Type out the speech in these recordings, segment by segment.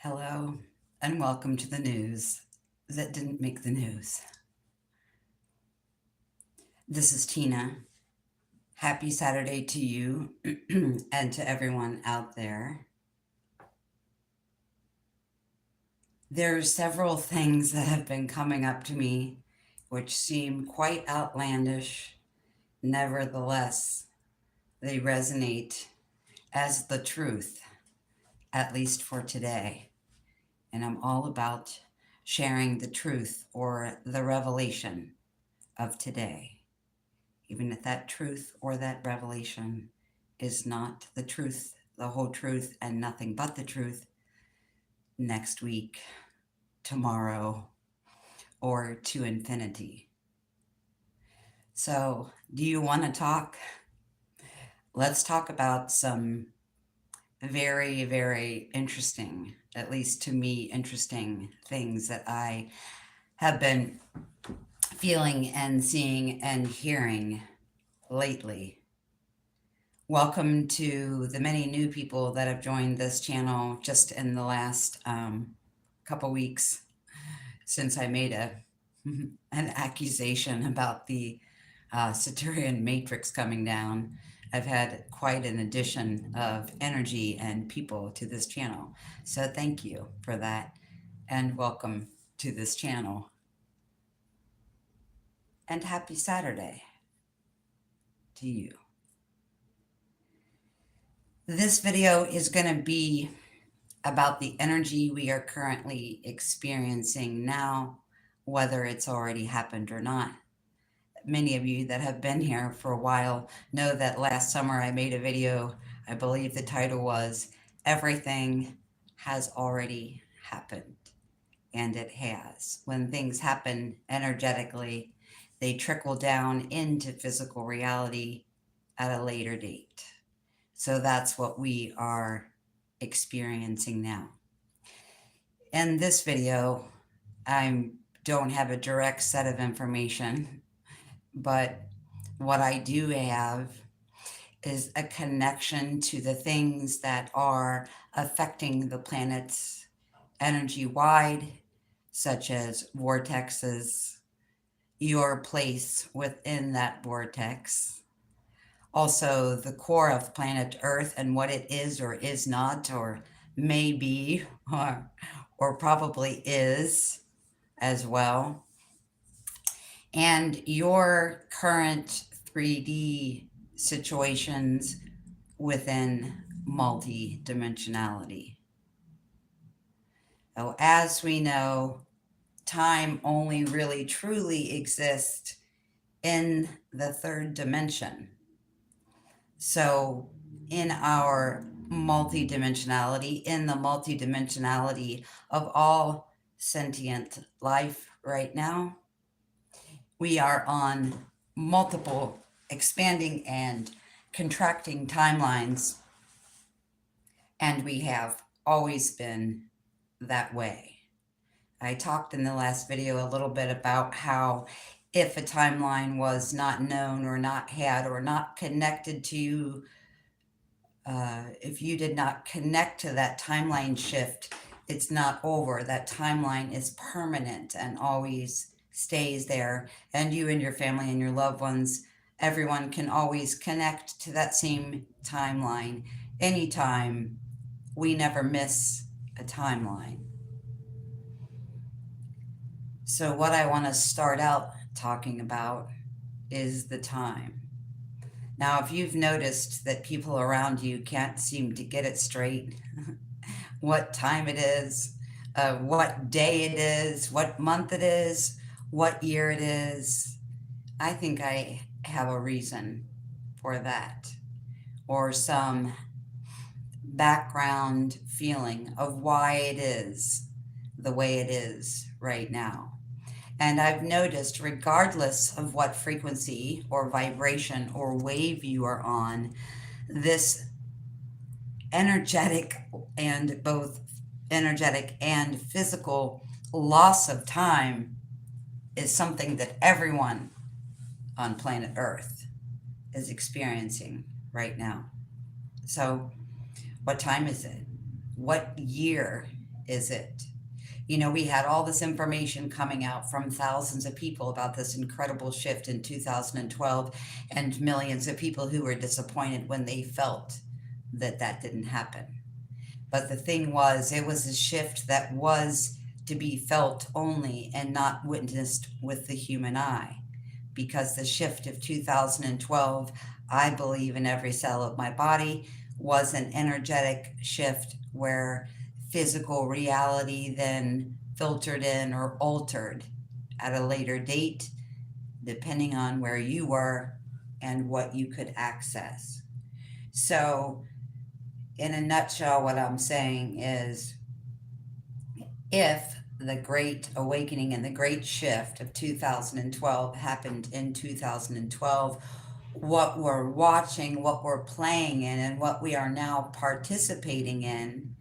Hello, and welcome to the news that didn't make the news. This is Tina. Happy Saturday to you and to everyone out there. There's several things that have been coming up to me which seem quite outlandish. Nevertheless, they resonate as the truth, at least for today. And I'm all about sharing the truth or the revelation of today, even if that truth or that revelation is not the truth, the whole truth, and nothing but the truth next week, tomorrow, or to infinity. So, do you want to talk? Let's talk about some very, very interesting, at least to me, interesting things that I have been feeling and seeing and hearing lately. Welcome to the many new people that have joined this channel just in the last couple weeks since I made an accusation about the Saturnian matrix coming down. I've had quite an addition of energy and people to this channel. So thank you for that and welcome to this channel. And happy Saturday to you. This video is going to be about the energy we are currently experiencing now, whether it's already happened or not. Many of you that have been here for a while know that last summer I made a video. I believe the title was Everything Has Already Happened. And it has. When things happen energetically, they trickle down into physical reality at a later date. So that's what we are experiencing now. In this video, I don't have a direct set of information, but what I do have is a connection to the things that are affecting the planet's energy-wide, such as vortexes, your place within that vortex, also the core of planet Earth and what it is or is not, or may be, or probably is as well, and your current 3D situations within multidimensionality. So as we know, time only really truly exists in the third dimension. So in our multidimensionality, in the multidimensionality of all sentient life right now, we are on multiple expanding and contracting timelines, and we have always been that way. I talked in the last video a little bit about how if a timeline was not known or not had or not connected to you, if you did not connect to that timeline shift, it's not over. That timeline is permanent and always stays there. And you and your family and your loved ones, everyone can always connect to that same timeline anytime. We never miss a timeline. So what I want to start out talking about is the time. Now, if you've noticed that people around you can't seem to get it straight, what time it is, what day it is, what month it is, what year it is, I think I have a reason for that, or some background feeling of why it is the way it is right now. And I've noticed, regardless of what frequency or vibration or wave you are on, this energetic and both energetic and physical loss of time is something that everyone on planet Earth is experiencing right now. So, what time is it? What year is it? We had all this information coming out from thousands of people about this incredible shift in 2012, and millions of people who were disappointed when they felt that that didn't happen. But the thing was, it was a shift that was to be felt only and not witnessed with the human eye. Because the shift of 2012, I believe in every cell of my body, was an energetic shift where physical reality then filtered in or altered at a later date, depending on where you were and what you could access. So, in a nutshell, what I'm saying is if the Great Awakening and the Great Shift of 2012 happened in 2012, what we're watching, what we're playing in, and what we are now participating in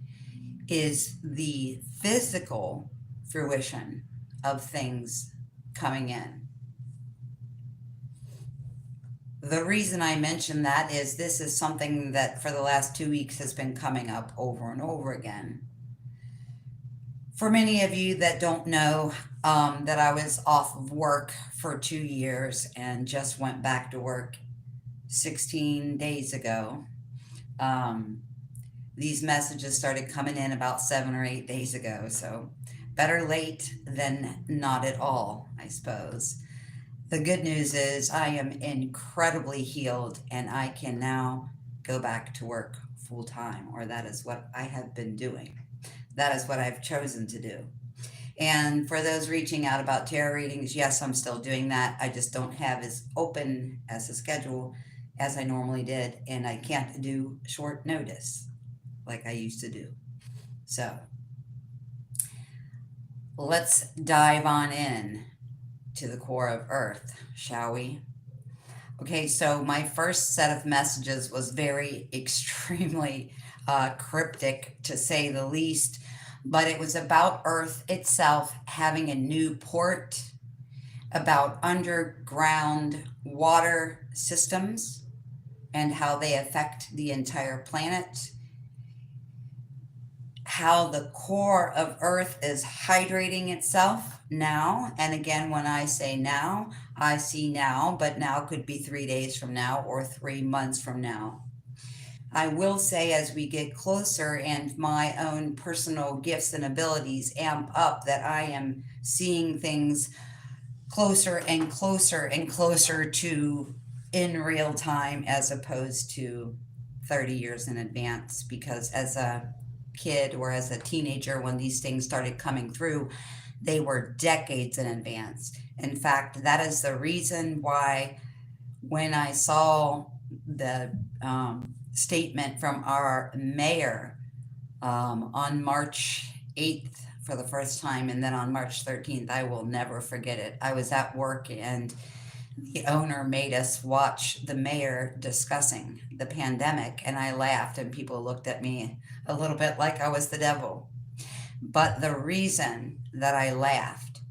is the physical fruition of things coming in. The reason I mention that is this is something that for the last 2 weeks has been coming up over and over again. For many of you that don't know, that I was off of work for 2 years and just went back to work 16 days ago. These messages started coming in about 7 or 8 days ago, so better late than not at all, I suppose. The good news is I am incredibly healed and I can now go back to work full time, or that is what I have been doing. That is what I've chosen to do. And for those reaching out about tarot readings, yes, I'm still doing that. I just don't have as open as a schedule as I normally did, and I can't do short notice like I used to do. So let's dive on in to the core of Earth, shall we? Okay, so my first set of messages was very extremely cryptic, to say the least, but it was about Earth itself having a new port, about underground water systems and how they affect the entire planet, how the core of Earth is hydrating itself now. And again, when I say now, I see now, but now could be 3 days from now or 3 months from now. I will say, as we get closer and my own personal gifts and abilities amp up, that I am seeing things closer and closer and closer to in real time, as opposed to 30 years in advance. Because as a kid or as a teenager, when these things started coming through, they were decades in advance. In fact, that is the reason why when I saw the statement from our mayor on March 8th for the first time, and then on March 13th, I will never forget it. I was at work and the owner made us watch the mayor discussing the pandemic, and I laughed, and people looked at me a little bit like I was the devil. But the reason that I laughed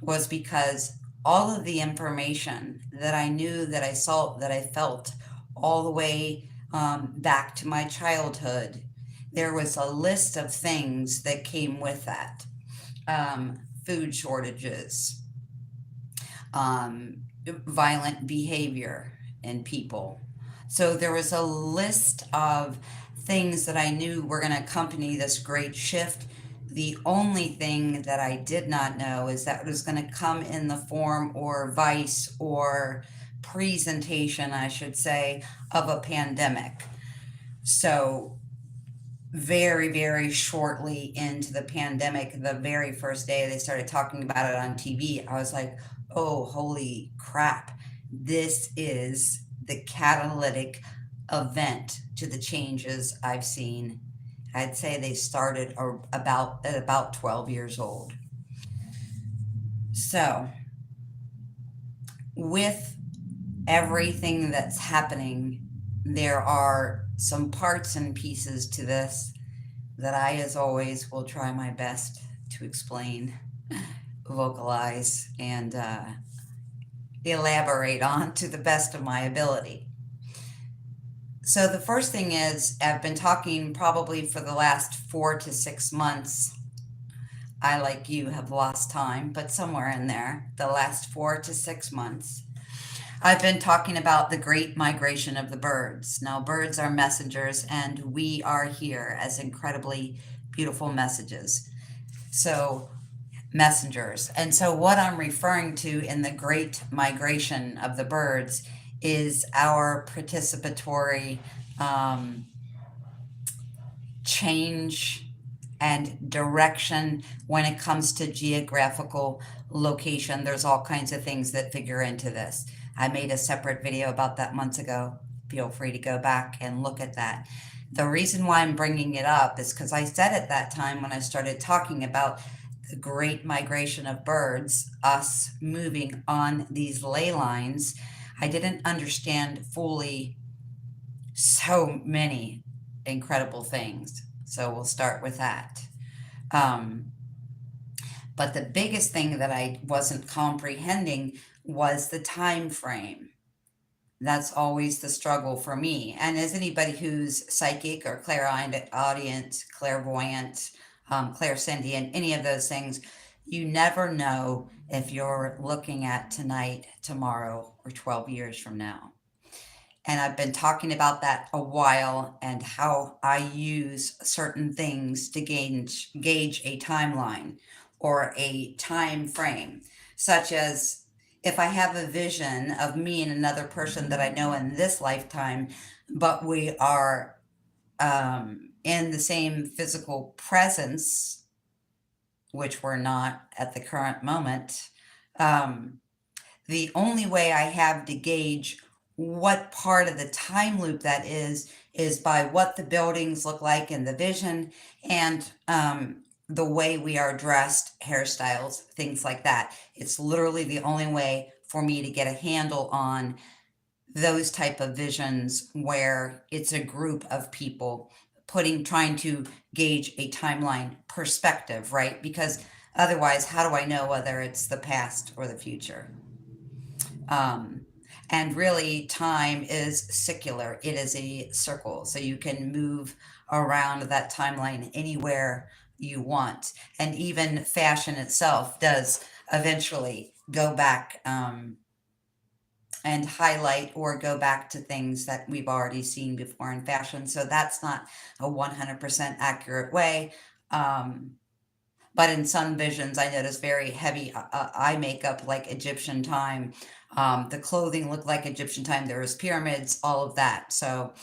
was because all of the information that I knew, that I saw, that I felt all the way back to my childhood, there was a list of things that came with that. Food shortages, violent behavior in people. So there was a list of things that I knew were going to accompany this great shift. The only thing that I did not know is that it was going to come in the form or vice or presentation, I should say, of a pandemic. So very, very shortly into the pandemic, the very first day they started talking about it on TV, I was like, oh, holy crap. This is the catalytic event to the changes I've seen. I'd say they started at about 12 years old. So, with everything that's happening, there are some parts and pieces to this that I, as always, will try my best to explain, vocalize, and elaborate on to the best of my ability. So the first thing is, I've been talking probably for the last 4 to 6 months I, like you, have lost time, but somewhere in there, the last 4 to 6 months, I've been talking about the great migration of the birds. Now, birds are messengers, and we are here as incredibly beautiful messages. So, messengers. And so, what I'm referring to in the great migration of the birds is our participatory um, change and direction when it comes to geographical location. There's all kinds of things that figure into this. I made a separate video about that months ago. Feel free to go back and look at that. The reason why I'm bringing it up is because I said at that time when I started talking about the great migration of birds, us moving on these ley lines, I didn't understand fully so many incredible things. So we'll start with that. Um, but the biggest thing that I wasn't comprehending was the time frame. That's always the struggle for me. And as anybody who's psychic or clairaudient, clairvoyant, clairsentient, any of those things, you never know if you're looking at tonight, tomorrow, or 12 years from now. And I've been talking about that a while and how I use certain things to gauge a timeline or a time frame, such as if I have a vision of me and another person that I know in this lifetime, but we are in the same physical presence, which we're not at the current moment. The only way I have to gauge what part of the time loop that is by what the buildings look like in the vision and the way we are dressed, hairstyles, things like that. It's literally the only way for me to get a handle on those type of visions where it's a group of people trying to gauge a timeline perspective, right? Because otherwise, how do I know whether it's the past or the future? Um, and really, time is secular. It is a circle. So you can move around that timeline anywhere you want. And even fashion itself does eventually go back and highlight or go back to things that we've already seen before in fashion. So that's not a 100% accurate way. But in some visions, I notice very heavy eye makeup, like Egyptian time. The clothing looked like Egyptian time. There was pyramids, all of that. So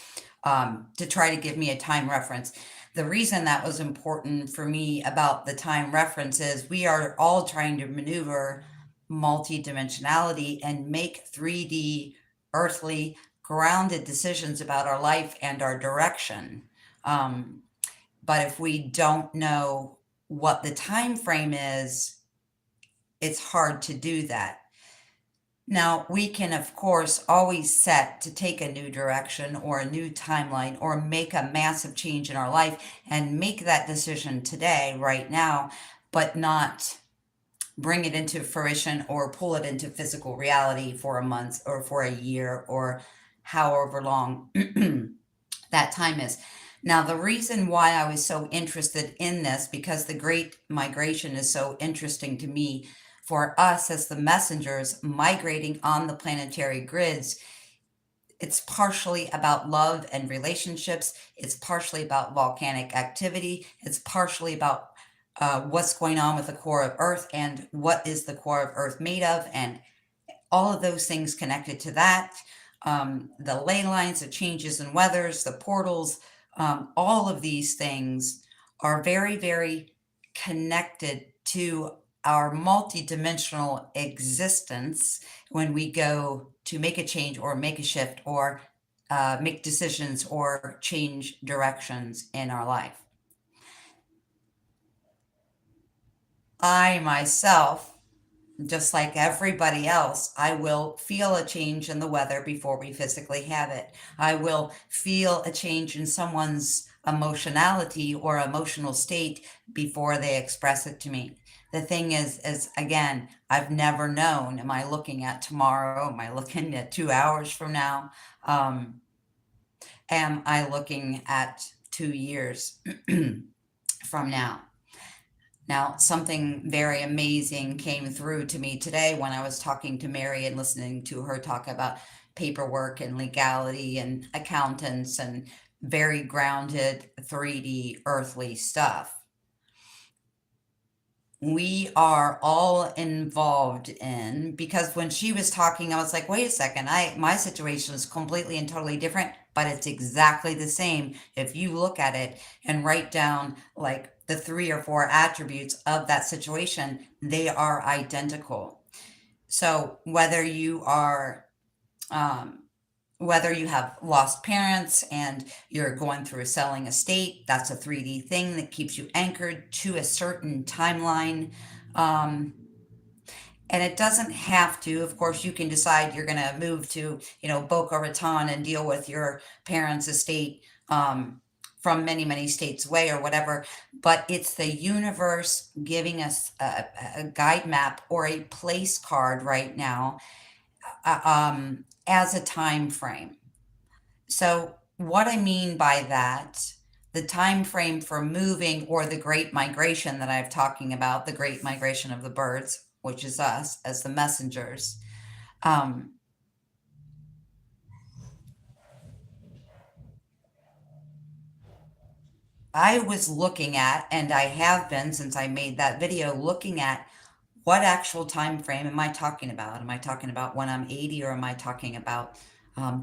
to try to give me a time reference. The reason that was important for me about the time reference is we are all trying to maneuver multidimensionality and make 3D, earthly, grounded decisions about our life and our direction. But if we don't know what the time frame is, it's hard to do that. Now, we can, of course, always set to take a new direction or a new timeline or make a massive change in our life and make that decision today, right now, but not bring it into fruition or pull it into physical reality for a month or for a year or however long that time is. Now, the reason why I was so interested in this, because the Great Migration is so interesting to me for us as the messengers migrating on the planetary grids, it's partially about love and relationships. It's partially about volcanic activity. It's partially about what's going on with the core of Earth and what is the core of Earth made of, and all of those things connected to that. The ley lines, the changes in weathers, the portals, all of these things are very, very connected to our multidimensional existence when we go to make a change or make a shift or make decisions or change directions in our life. I myself, just like everybody else, I will feel a change in the weather before we physically have it. I will feel a change in someone's emotionality or emotional state before they express it to me. The thing is again, I've never known, am I looking at tomorrow? Am I looking at 2 hours from now? Am I looking at 2 years from now? Now, something very amazing came through to me today when I was talking to Mary and listening to her talk about paperwork and legality and accountants and very grounded 3D earthly stuff. We are all involved in, because when she was talking, I was like, wait a second, my situation is completely and totally different, but it's exactly the same. If you look at it and write down like the 3 or 4 attributes of that situation, they are identical. So um, whether you have lost parents and you're going through a selling estate, that's a 3D thing that keeps you anchored to a certain timeline. Um, and it doesn't have to. Of course, you can decide you're going to move to, Boca Raton and deal with your parents' estate from many, many states away or whatever. But it's the universe giving us a guide map or a place card right now as a time frame. So what I mean by that, the time frame for moving, or the great migration that I'm talking about, the great migration of the birds, which is us as the messengers. I was looking at, and I have been since I made that video, looking at what actual time frame am I talking about? Am I talking about when I'm 80, or am I talking about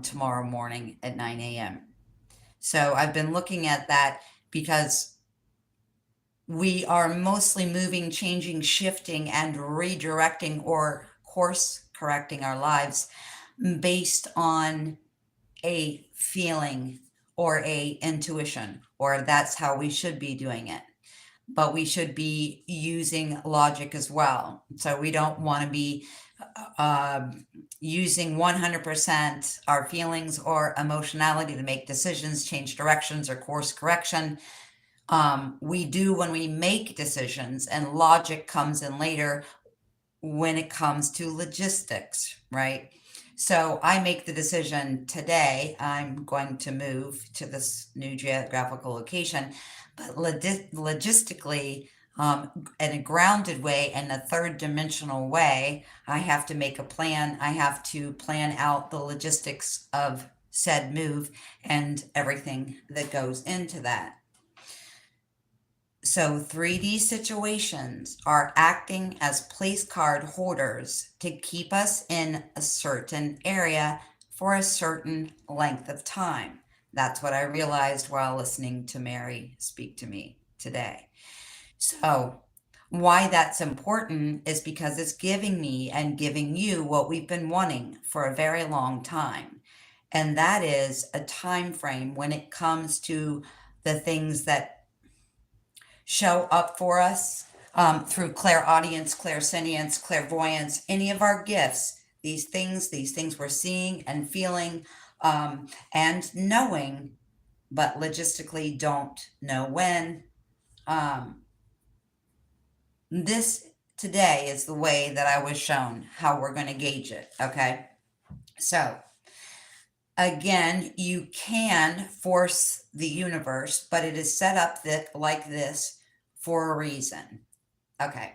tomorrow morning at 9 a.m.? So I've been looking at that because we are mostly moving, changing, shifting, and redirecting or course correcting our lives based on a feeling or a intuition, or that's how we should be doing it. But we should be using logic as well. So we don't want to be using 100% our feelings or emotionality to make decisions, change directions, or course correction. We do when we make decisions, and logic comes in later when it comes to logistics, right? So I make the decision today, I'm going to move to this new geographical location, but logistically, in a grounded way, in a third dimensional way, I have to make a plan. I have to plan out the logistics of said move and everything that goes into that. So 3D situations are acting as place card holders to keep us in a certain area for a certain length of time. That's what I realized while listening to Mary speak to me today. So why that's important is because it's giving me and giving you what we've been wanting for a very long time. And that is a time frame when it comes to the things that show up for us through clairaudience, clairsentience, clairvoyance, any of our gifts, these things we're seeing and feeling and knowing, but logistically don't know when. This today is the way that I was shown how we're going to gauge it. Okay. So again, you can force the universe, but it is set up like this for a reason. Okay.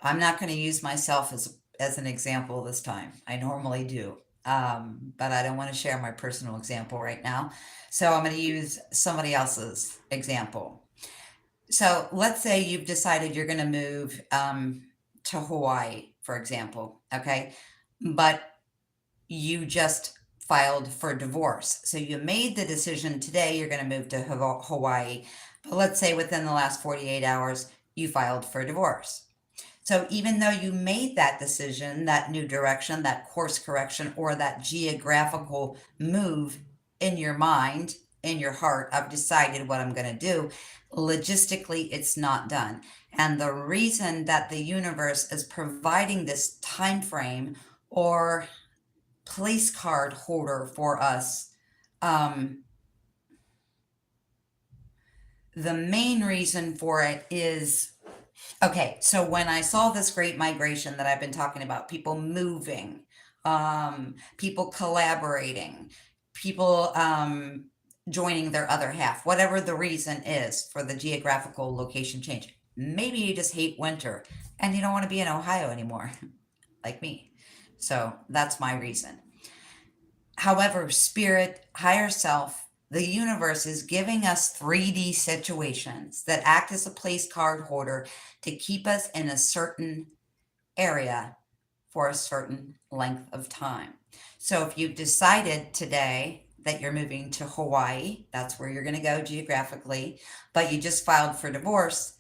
I'm not going to use myself as an example this time. I normally do. But I don't want to share my personal example right now. So I'm going to use somebody else's example. So let's say you've decided you're going to move to Hawaii, for example. Okay. But you just filed for divorce. So you made the decision today you're going to move to Hawaii. But let's say within the last 48 hours, you filed for divorce. So even though you made that decision, that new direction, that course correction, or that geographical move in your mind, in your heart, I've decided what I'm going to do, logistically, it's not done. And the reason that the universe is providing this time frame or place card holder for us, the main reason for it is, okay, so when I saw this great migration that I've been talking about, people moving, people collaborating, people joining their other half, whatever the reason is for the geographical location change, Maybe you just hate winter and you don't want to be in Ohio anymore, like me. So that's my reason. However, spirit, higher self, the universe is giving us 3D situations that act as a place card holder to keep us in a certain area for a certain length of time. So if you've decided today that you're moving to Hawaii, that's where you're going to go geographically, but you just filed for divorce,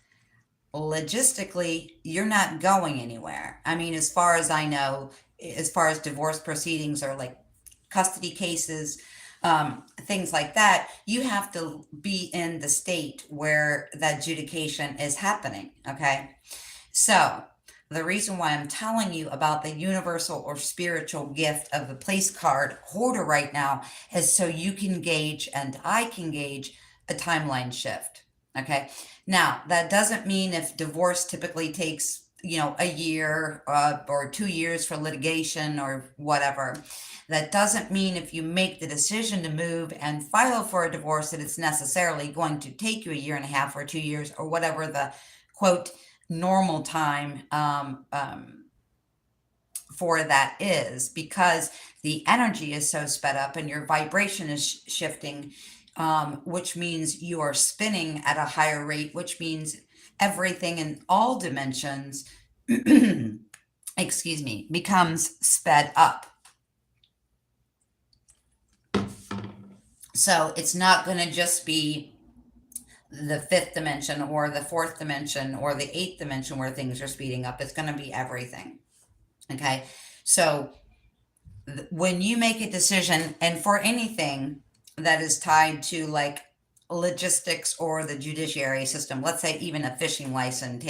logistically, you're not going anywhere. I mean, as far as I know, as far as divorce proceedings or like custody cases, things like that, you have to be in the state where that adjudication is happening. Okay. So, the reason why I'm telling you about the universal or spiritual gift of the place card holder right now is so you can gauge and I can gauge a timeline shift. Okay. Now, that doesn't mean if divorce typically takes, a year or 2 years for litigation or whatever. That doesn't mean if you make the decision to move and file for a divorce that it's necessarily going to take you a year and a half or 2 years or whatever the quote normal time for that is, because the energy is so sped up and your vibration is shifting, which means you are spinning at a higher rate, which means everything in all dimensions excuse me, becomes sped up. So it's not going to just be the fifth dimension or the fourth dimension or the eighth dimension where things are speeding up. It's going to be everything. Okay. So when you make a decision, and for anything that is tied to like logistics or the judiciary system, let's say even a fishing license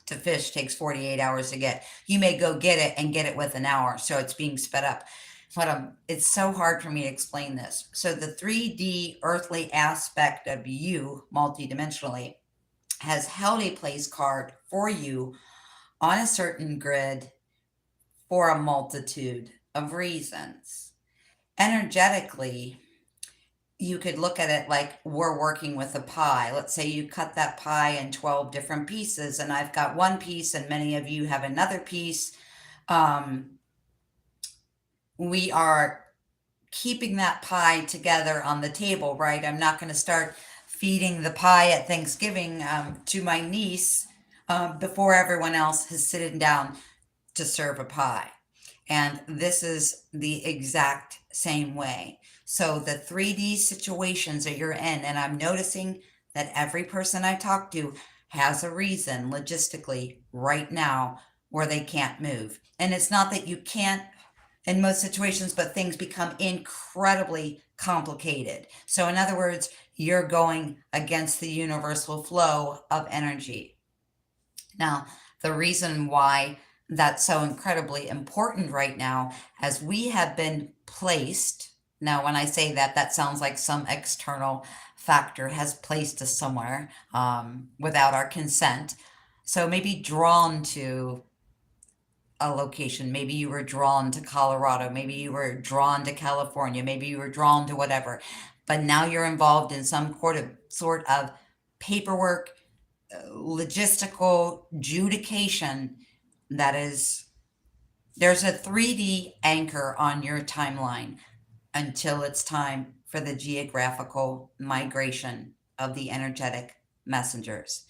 to fish takes 48 hours to get. You may go get it and get it within an hour, so it's being sped up. But it's so hard for me to explain this. So the 3D earthly aspect of you, multidimensionally, has held a place card for you on a certain grid for a multitude of reasons. Energetically, you could look at it like we're working with a pie. Let's say you cut that pie in 12 different pieces, and I've got one piece, and many of you have another piece. We are keeping that pie together on the table, right? I'm not going to start feeding the pie at Thanksgiving to my niece before everyone else has sitting down to serve a pie. And this is the exact same way. So the 3D situations that you're in, and I'm noticing that every person I talk to has a reason logistically right now where they can't move. And it's not that you can't in most situations, but things become incredibly complicated. So in other words, you're going against the universal flow of energy. Now, the reason why that's so incredibly important right now, as we have been placed. Now, when I say that, that sounds like some external factor has placed us somewhere without our consent. So maybe drawn to a location. Maybe you were drawn to Colorado. Maybe you were drawn to California. Maybe you were drawn to whatever. But now you're involved in some sort of paperwork, logistical adjudication that is, there's a 3D anchor on your timeline until it's time for the geographical migration of the energetic messengers.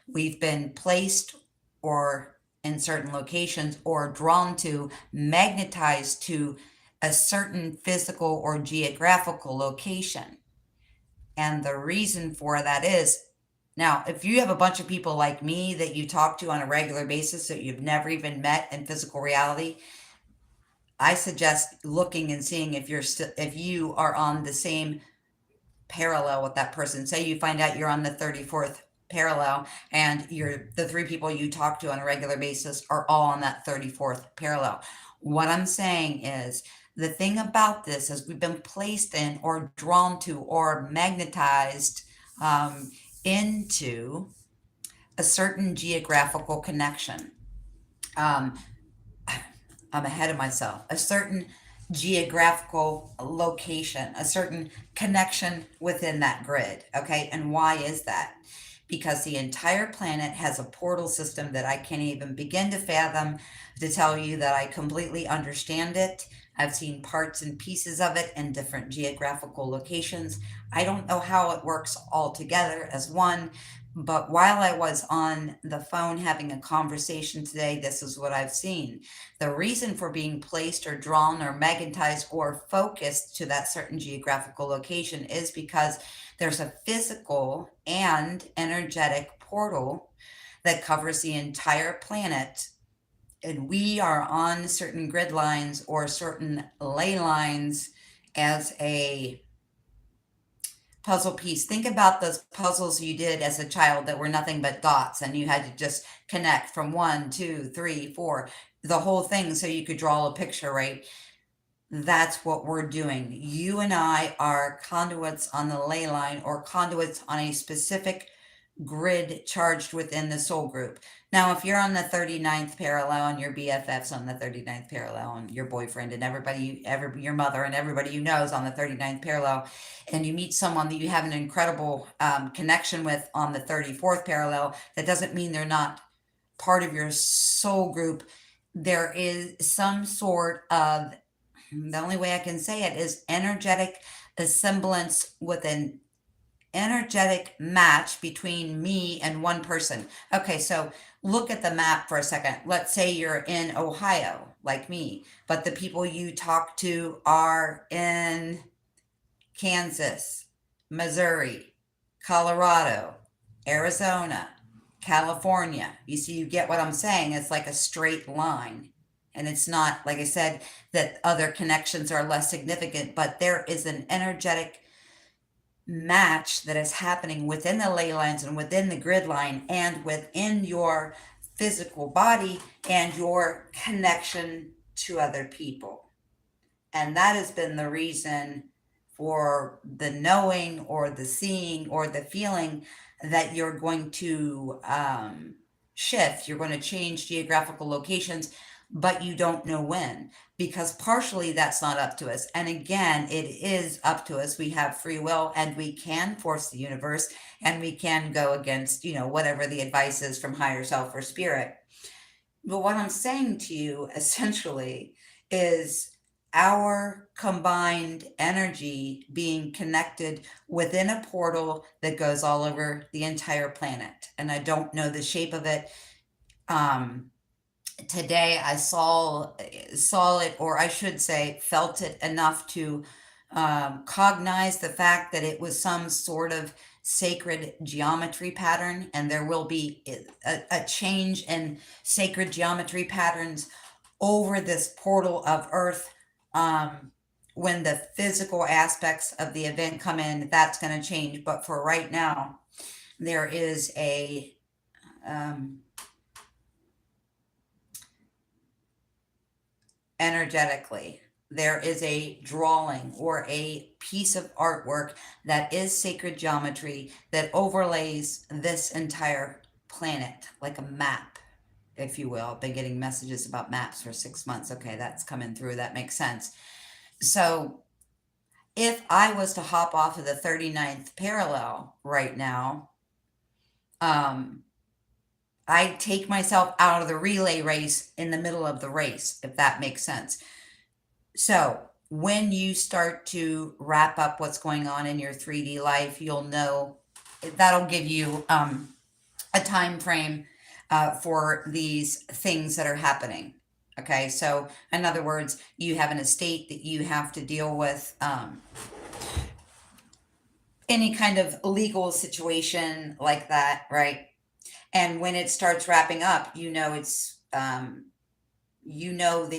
We've been placed or in certain locations or drawn to, magnetized to a certain physical or geographical location. And the reason for that is, now, if you have a bunch of people like me that you talk to on a regular basis that you've never even met in physical reality, I suggest looking and seeing if if you are on the same parallel with that person. Say you find out you're on the 34th parallel and the three people you talk to on a regular basis are all on that 34th parallel. What I'm saying is, the thing about this is we've been placed in or drawn to or magnetized into a certain geographical connection. I'm ahead of myself. A certain geographical location, a certain connection within that grid. Okay. And why is that? because the entire planet has a portal system that I can't even begin to fathom to tell you that I completely understand it. I've seen parts and pieces of it in different geographical locations. I don't know how it works all together as one, but while I was on the phone having a conversation today, this is what I've seen. The reason for being placed or drawn or magnetized or focused to that certain geographical location is because there's a physical and energetic portal that covers the entire planet. And we are on certain grid lines or certain ley lines as a puzzle piece. Think about those puzzles you did as a child that were nothing but dots, and you had to just connect from 1, 2, 3, 4, the whole thing so you could draw a picture, right? That's what we're doing. You and I are conduits on the ley line or conduits on a specific grid charged within the soul group. Now, if you're on the 39th parallel and your BFF's on the 39th parallel and your boyfriend and everybody, your mother and everybody you know is on the 39th parallel, and you meet someone that you have an incredible connection with on the 34th parallel, that doesn't mean they're not part of your soul group. There is some sort of, the only way I can say it is energetic semblance with an energetic match between me and one person. Okay, so look at the map for a second. Let's say you're in Ohio, like me, but the people you talk to are in Kansas, Missouri, Colorado, Arizona, California. You see, you get what I'm saying? It's like a straight line. And it's not, like I said, that other connections are less significant, but there is an energetic match that is happening within the ley lines and within the grid line and within your physical body and your connection to other people. And that has been the reason for the knowing or the seeing or the feeling that you're going to shift, you're going to change geographical locations, but you don't know when, because partially that's not up to us. And again, it is up to us. We have free will and we can force the universe and we can go against, whatever the advice is from higher self or spirit. But what I'm saying to you essentially is our combined energy being connected within a portal that goes all over the entire planet. And I don't know the shape of it. Today I saw it, or I should say felt it enough to cognize the fact that it was some sort of sacred geometry pattern, and there will be a change in sacred geometry patterns over this portal of Earth. When the physical aspects of the event come in, that's going to change. But for right now, there is a energetically, there is a drawing or a piece of artwork that is sacred geometry that overlays this entire planet like a map, if you will. I've been getting messages about maps for 6 months. Okay, that's coming through. That makes sense. So if I was to hop off of the 39th parallel right now, I take myself out of the relay race in the middle of the race, if that makes sense. So when you start to wrap up what's going on in your 3D life, you'll know that'll give you a time frame for these things that are happening. Okay, so in other words, you have an estate that you have to deal with, any kind of legal situation like that, right? And when it starts wrapping up, it's that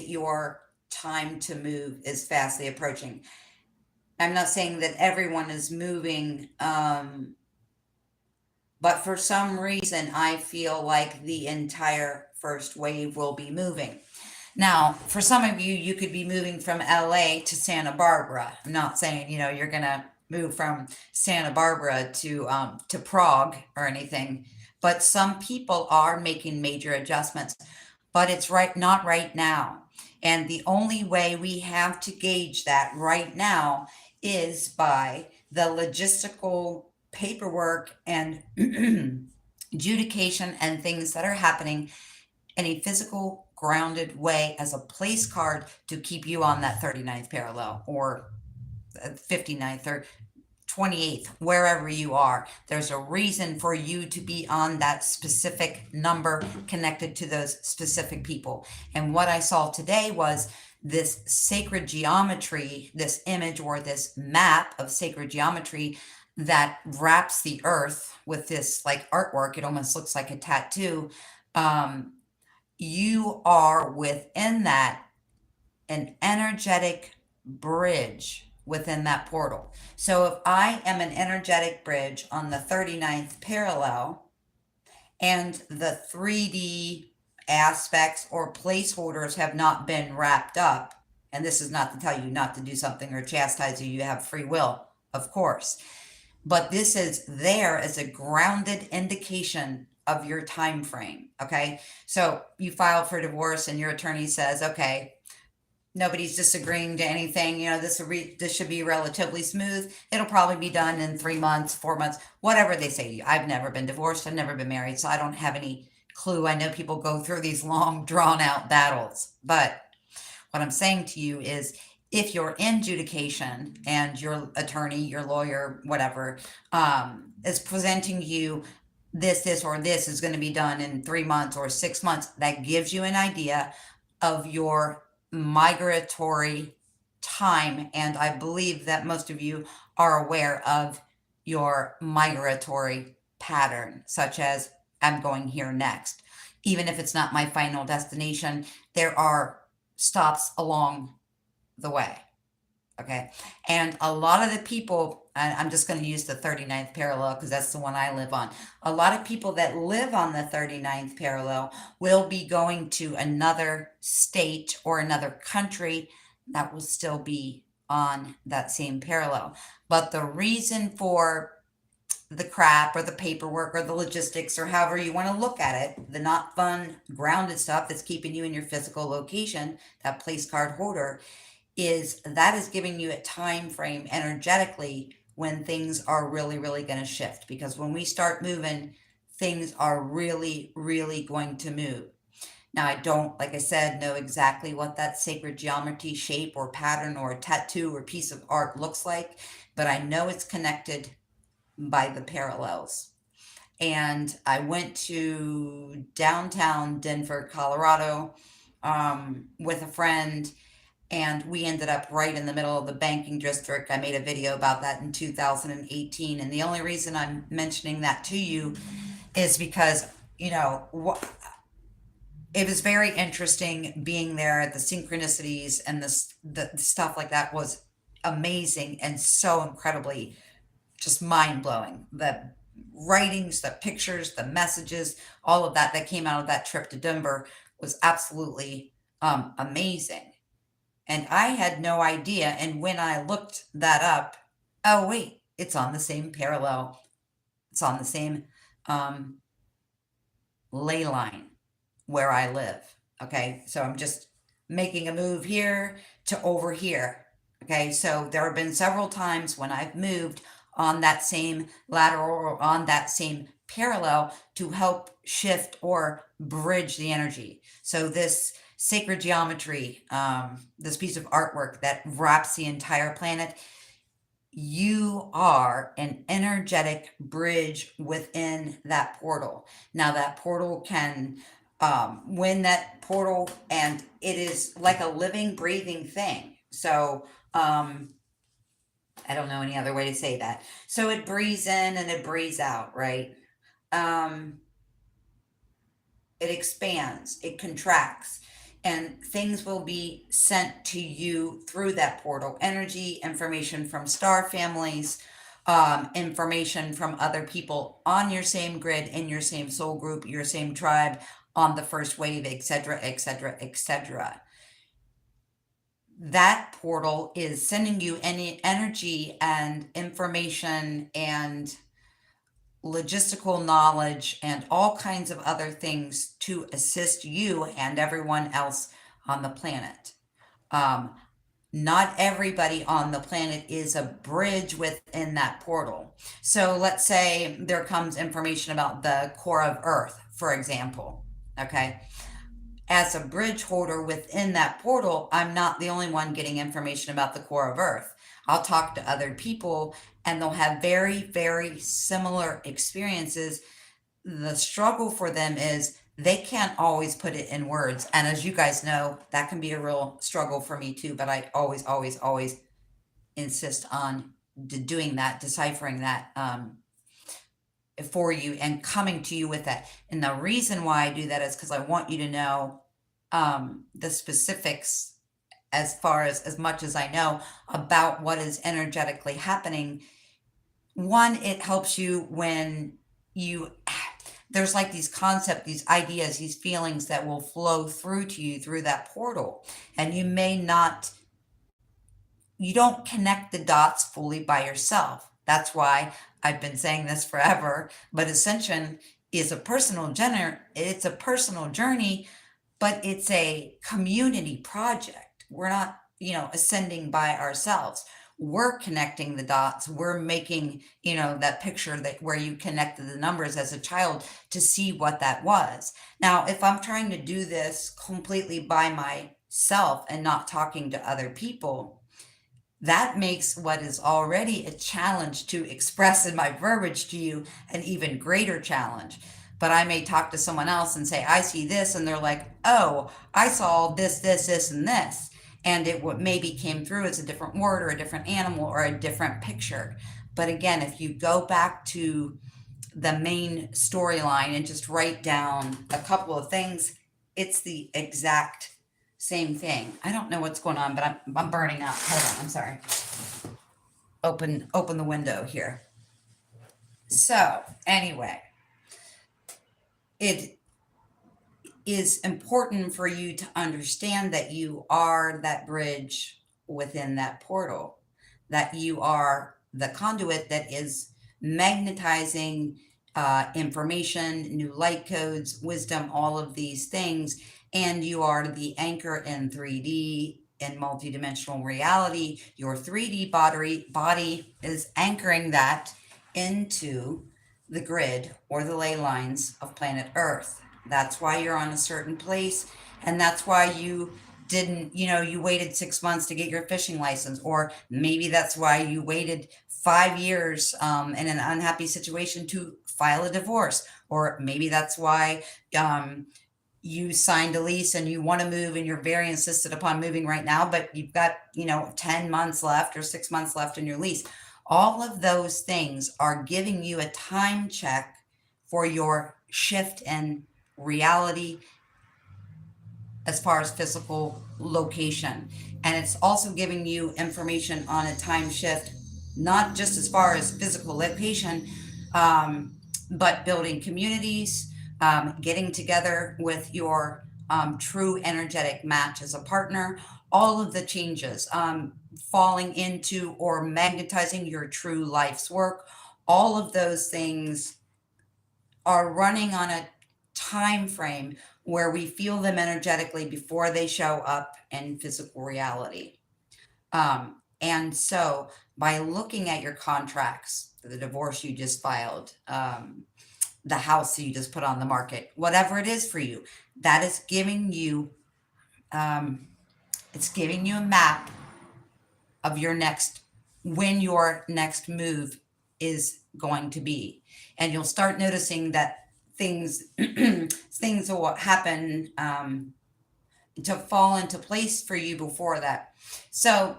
your time to move is fastly approaching. I'm not saying that everyone is moving, but for some reason, I feel like the entire first wave will be moving. Now, for some of you, you could be moving from LA to Santa Barbara. I'm not saying, you're going to move from Santa Barbara to Prague or anything, but some people are making major adjustments, but it's not right now. And the only way we have to gauge that right now is by the logistical paperwork and adjudication and things that are happening in a physical, grounded way as a place card to keep you on that 39th parallel or 59th or 28th, wherever you are. There's a reason for you to be on that specific number connected to those specific people. And what I saw today was this sacred geometry, this image or this map of sacred geometry that wraps the earth with this like artwork. It almost looks like a tattoo. You are within that an energetic bridge within that portal. So if I am an energetic bridge on the 39th parallel and the 3D aspects or placeholders have not been wrapped up, and this is not to tell you not to do something or chastise you, you have free will, of course. But this is there as a grounded indication of your time frame, okay? So you filed for divorce and your attorney says, okay, nobody's disagreeing to anything, this should be relatively smooth. It'll probably be done in 3 months, 4 months, whatever they say to you. I've never been divorced, I've never been married, so I don't have any clue. I know people go through these long, drawn-out battles. But what I'm saying to you is, if you're in adjudication and your attorney, your lawyer, whatever, is presenting you this, or this is going to be done in 3 months or 6 months, that gives you an idea of your migratory time. And I believe that most of you are aware of your migratory pattern, such as I'm going here next. Even if it's not my final destination, there are stops along the way. Okay. And a lot of the people, and I'm just going to use the 39th parallel because that's the one I live on. A lot of people that live on the 39th parallel will be going to another state or another country that will still be on that same parallel. But the reason for the crap or the paperwork or the logistics or however you want to look at it, the not fun, grounded stuff that's keeping you in your physical location, that place card holder, is giving you a time frame energetically when things are really, really going to shift. Because when we start moving, things are really, really going to move. Now, I don't, like I said, know exactly what that sacred geometry shape or pattern or tattoo or piece of art looks like, but I know it's connected by the parallels. And I went to downtown Denver, Colorado, with a friend, and we ended up right in the middle of the banking district. I made a video about that in 2018. And the only reason I'm mentioning that to you is because, it was very interesting being there. The synchronicities and the stuff like that was amazing and so incredibly just mind-blowing. The writings, the pictures, the messages, all of that came out of that trip to Denver was absolutely amazing. And I had no idea. And when I looked that up, oh, wait, it's on the same parallel. It's on the same ley line where I live. Okay, so I'm just making a move here to over here. Okay, so there have been several times when I've moved on that same lateral or on that same parallel to help shift or bridge the energy. So this sacred geometry, this piece of artwork that wraps the entire planet, you are an energetic bridge within that portal. Now that portal can, when that portal, and it is like a living, breathing thing. So, I don't know any other way to say that. So it breathes in and it breathes out, right? It expands, it contracts, and things will be sent to you through that portal. Energy, information from star families, information from other people on your same grid, in your same soul group, your same tribe, on the first wave, etc., etc., etc. That portal is sending you any energy and information and logistical knowledge and all kinds of other things to assist you and everyone else on the planet. Not everybody on the planet is a bridge within that portal. So let's say there comes information about the core of Earth, for example. Okay. As a bridge holder within that portal, I'm not the only one getting information about the core of Earth. I'll talk to other people and they'll have very, very similar experiences. The struggle for them is they can't always put it in words. And as you guys know, that can be a real struggle for me too. But I always, always, always insist on doing that, deciphering that for you and coming to you with that. And the reason why I do that is because I want you to know the specifics as far as much as I know about what is energetically happening. One, it helps you when you there's like these concepts, these ideas, these feelings that will flow through to you through that portal. And you don't connect the dots fully by yourself. That's why I've been saying this forever, but ascension is it's a personal journey, but it's a community project. We're not, ascending by ourselves. We're connecting the dots. We're making, that picture that where you connected the numbers as a child to see what that was. Now, if I'm trying to do this completely by myself and not talking to other people, that makes what is already a challenge to express in my verbiage to you an even greater challenge. But I may talk to someone else and say, I see this, and they're like, oh, I saw this, this, this, and this. And it maybe came through as a different word or a different animal or a different picture. But again, if you go back to the main storyline and just write down a couple of things, it's the exact same thing. I don't know what's going on, but I'm burning out. Hold on, I'm sorry. Open the window here. So anyway, it is important for you to understand that you are that bridge within that portal, that you are the conduit that is magnetizing information, new light codes, wisdom, all of these things. And you are the anchor in 3D, in multidimensional reality. Your 3D body is anchoring that into the grid or the ley lines of planet Earth. That's why you're on a certain place. And that's why you didn't, you waited 6 months to get your fishing license. Or maybe that's why you waited 5 years in an unhappy situation to file a divorce. Or maybe that's why you signed a lease and you want to move and you're very insistent upon moving right now, but you've got, 10 months left or 6 months left in your lease. All of those things are giving you a time check for your shift in reality as far as physical location. And it's also giving you information on a time shift, not just as far as physical location, but building communities, getting together with your true energetic match as a partner, all of the changes, falling into or magnetizing your true life's work, all of those things are running on a time frame where we feel them energetically before they show up in physical reality. And so by looking at your contracts, the divorce you just filed, the house that you just put on the market, whatever it is for you, that is giving you, it's giving you a map of when your next move is going to be. And you'll start noticing that things will happen to fall into place for you before that. So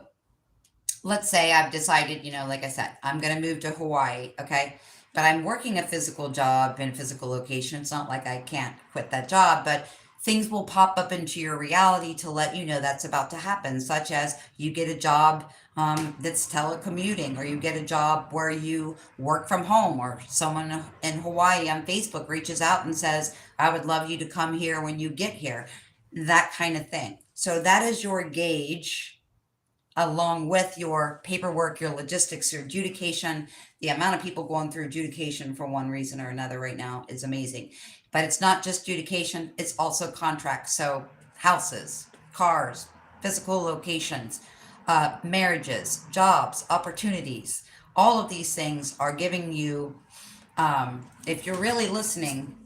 let's say I've decided, like I said, I'm going to move to Hawaii. Okay. But I'm working a physical job in a physical location. It's not like I can't quit that job, but things will pop up into your reality to let you know that's about to happen, such as you get a job that's telecommuting, or you get a job where you work from home, or someone in Hawaii on Facebook reaches out and says, I would love you to come here when you get here, that kind of thing. So that is your gauge, along with your paperwork, your logistics, your adjudication. The amount of people going through adjudication for one reason or another right now is amazing. But it's not just adjudication, it's also contracts. So houses, cars, physical locations, Marriages, jobs, opportunities, all of these things are giving you, if you're really listening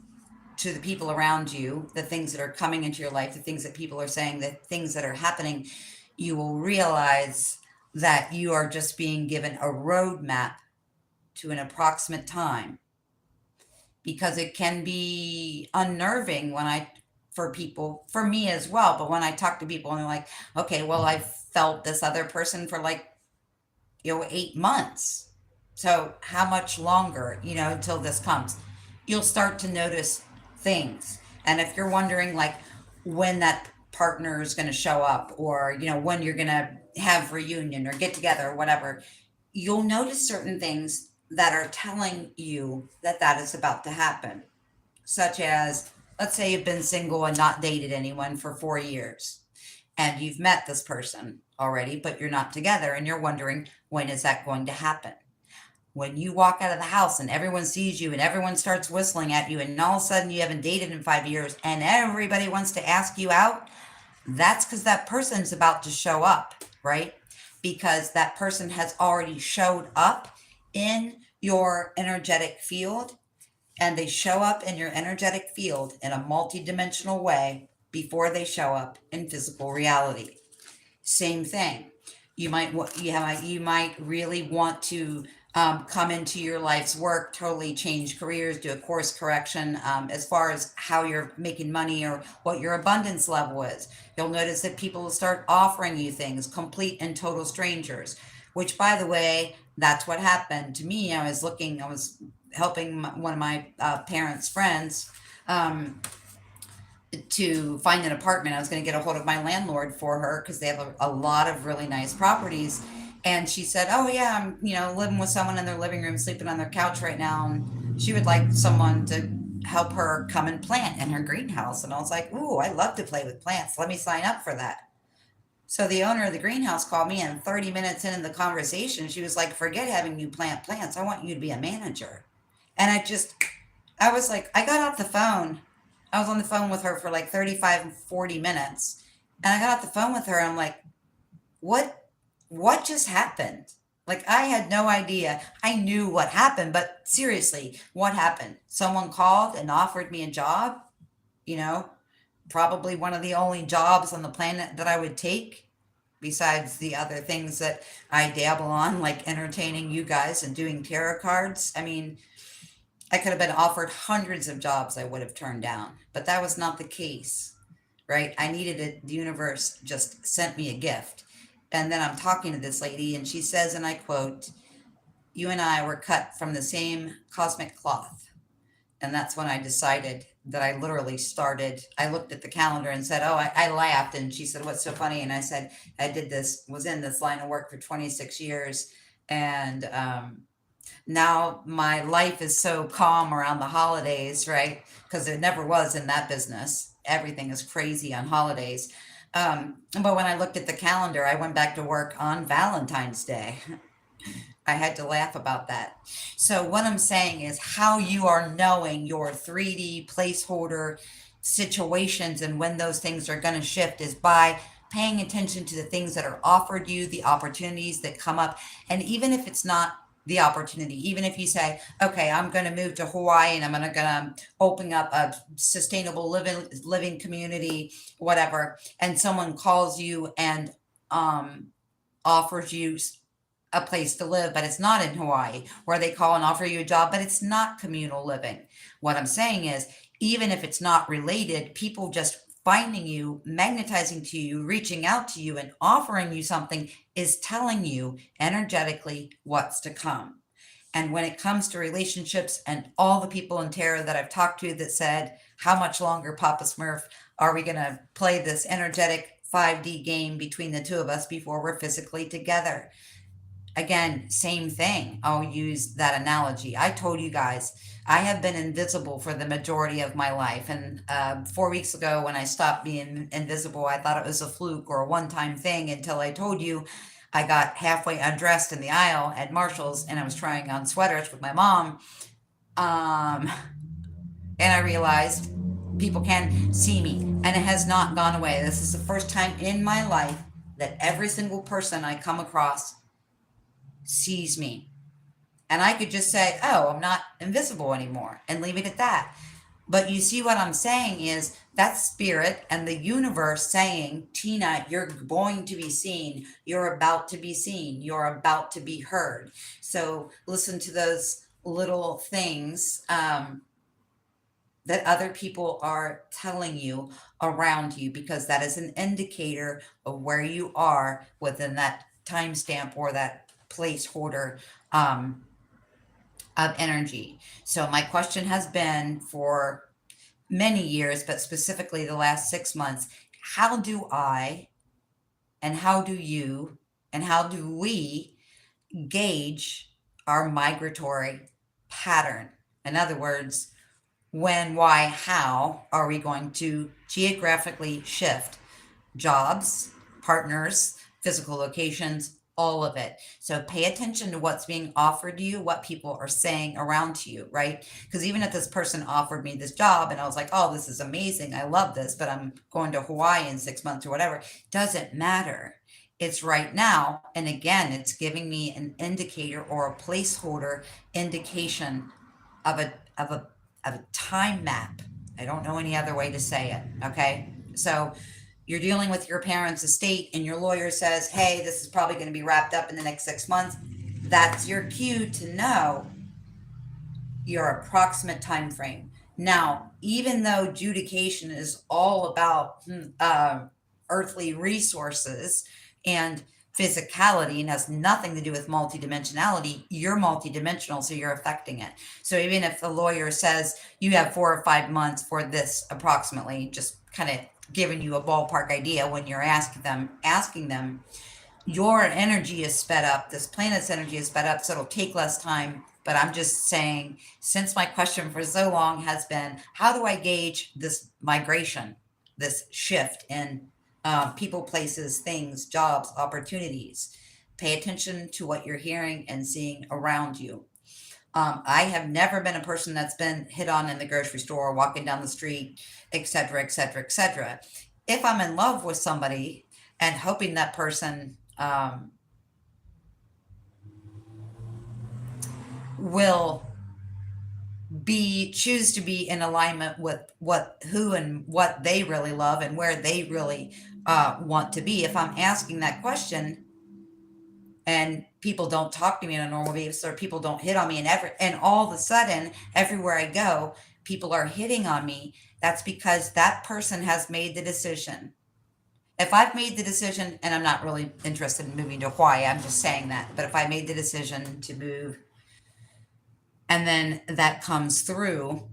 to the people around you, the things that are coming into your life, the things that people are saying, the things that are happening, you will realize that you are just being given a roadmap to an approximate time, because it can be unnerving when for people, for me as well, but when I talk to people and they're like, okay, well, I've felt this other person for like, 8 months. So how much longer, until this comes? You'll start to notice things. And if you're wondering like when that partner is going to show up, or, when you're going to have reunion or get together or whatever, you'll notice certain things that are telling you that that is about to happen. Such as, let's say you've been single and not dated anyone for 4 years, and you've met this person already, but you're not together, and you're wondering, when is that going to happen? When you walk out of the house and everyone sees you and everyone starts whistling at you, and all of a sudden you haven't dated in 5 years and everybody wants to ask you out, that's because that person's about to show up, right? Because that person has already showed up in your energetic field, and they show up in your energetic field in a multidimensional way before they show up in physical reality. Same thing. You might really want to come into your life's work, totally change careers, do a course correction as far as how you're making money or what your abundance level is. You'll notice that people will start offering you things, complete and total strangers. Which, by the way, that's what happened to me. I was helping one of my parents' friends. To find an apartment. I was going to get a hold of my landlord for her because they have a lot of really nice properties. And she said, "Oh yeah, I'm living with someone in their living room, sleeping on their couch right now, and she would like someone to help her come and plant in her greenhouse." And I was like, "Ooh, I love to play with plants. Let me sign up for that." So the owner of the greenhouse called me, and 30 minutes into the conversation, she was like, "Forget having you plant plants. I want you to be a manager." And I was like, I got off the phone. I was on the phone with her for like 35, 40 minutes. And I got off the phone with her. And I'm like, what, what just happened? Like, I had no idea. I knew what happened, but seriously, what happened? Someone called and offered me a job, you know, probably one of the only jobs on the planet that I would take, besides the other things that I dabble on, like entertaining you guys and doing tarot cards. I mean, I could have been offered hundreds of jobs I would have turned down, but that was not the case, right? I needed it. The universe just sent me a gift. And then I'm talking to this lady, and she says, and I quote, "You and I were cut from the same cosmic cloth." And that's when I decided that I literally started. I looked at the calendar and said, "Oh," I laughed. And she said, "What's so funny?" And I said, was in this line of work for 26 years. And now my life is so calm around the holidays, right? Because it never was in that business. Everything is crazy on holidays. But when I looked at the calendar, I went back to work on Valentine's Day. I had to laugh about that. So, what I'm saying is, how you are knowing your 3D placeholder situations and when those things are going to shift is by paying attention to the things that are offered you, the opportunities that come up. And even if it's not the opportunity, even if you say, "Okay, I'm going to move to Hawaii and I'm going to open up a sustainable living community, whatever," and someone calls you and offers you a place to live, but it's not in Hawaii, where they call and offer you a job, but it's not communal living. What I'm saying is, even if it's not related, people just finding you, magnetizing to you, reaching out to you, and offering you something is telling you energetically what's to come. And when it comes to relationships, and all the people in tarot that I've talked to that said, "How much longer, Papa Smurf, are we going to play this energetic 5D game between the two of us before we're physically together?" Again, same thing. I'll use that analogy. I told you guys I have been invisible for the majority of my life. And 4 weeks ago, when I stopped being invisible, I thought it was a fluke or a one time thing, until I told you I got halfway undressed in the aisle at Marshall's and I was trying on sweaters with my mom. And I realized people can see me, and it has not gone away. This is the first time in my life that every single person I come across sees me. And I could just say, oh, I'm not invisible anymore and leave it at that. But you see what I'm saying is that's spirit and the universe saying, Tina, you're going to be seen. You're about to be seen. You're about to be heard. So listen to those little things that other people are telling you around you, because that is an indicator of where you are within that timestamp or that placeholder um, of energy. So my question has been for many years, but specifically the last 6 months, how do I and how do you and how do we gauge our migratory pattern? In other words, when, why, how are we going to geographically shift jobs, partners, physical locations, all of it. So pay attention to what's being offered to you, what people are saying around to you, right? Because even if this person offered me this job and I was like, oh, this is amazing, I love this, but I'm going to Hawaii in 6 months or whatever, doesn't matter. It's right now. And again, it's giving me an indicator or a placeholder indication of a time map. I don't know any other way to say it. Okay. So you're dealing with your parents' estate and your lawyer says, hey, this is probably going to be wrapped up in the next 6 months. That's your cue to know your approximate time frame. Now, even though judication is all about earthly resources and physicality and has nothing to do with multidimensionality, you're multidimensional, so you're affecting it. So even if the lawyer says you have 4 or 5 months for this approximately, just kind of giving you a ballpark idea when you're asking them, your energy is sped up, this planet's energy is sped up, so it'll take less time. But I'm just saying, since my question for so long has been, how do I gauge this migration, this shift in people, places, things, jobs, opportunities? Pay attention to what you're hearing and seeing around you. I have never been a person that's been hit on in the grocery store, walking down the street, etc., etc., etc. If I'm in love with somebody and hoping that person will choose to be in alignment with who and what they really love and where they really want to be. If I'm asking that question and people don't talk to me on a normal basis, or people don't hit on me, and all of a sudden everywhere I go people are hitting on me, that's because that person has made the decision. If I've made the decision, and I'm not really interested in moving to Hawaii, I'm just saying that, but if I made the decision to move and then that comes through,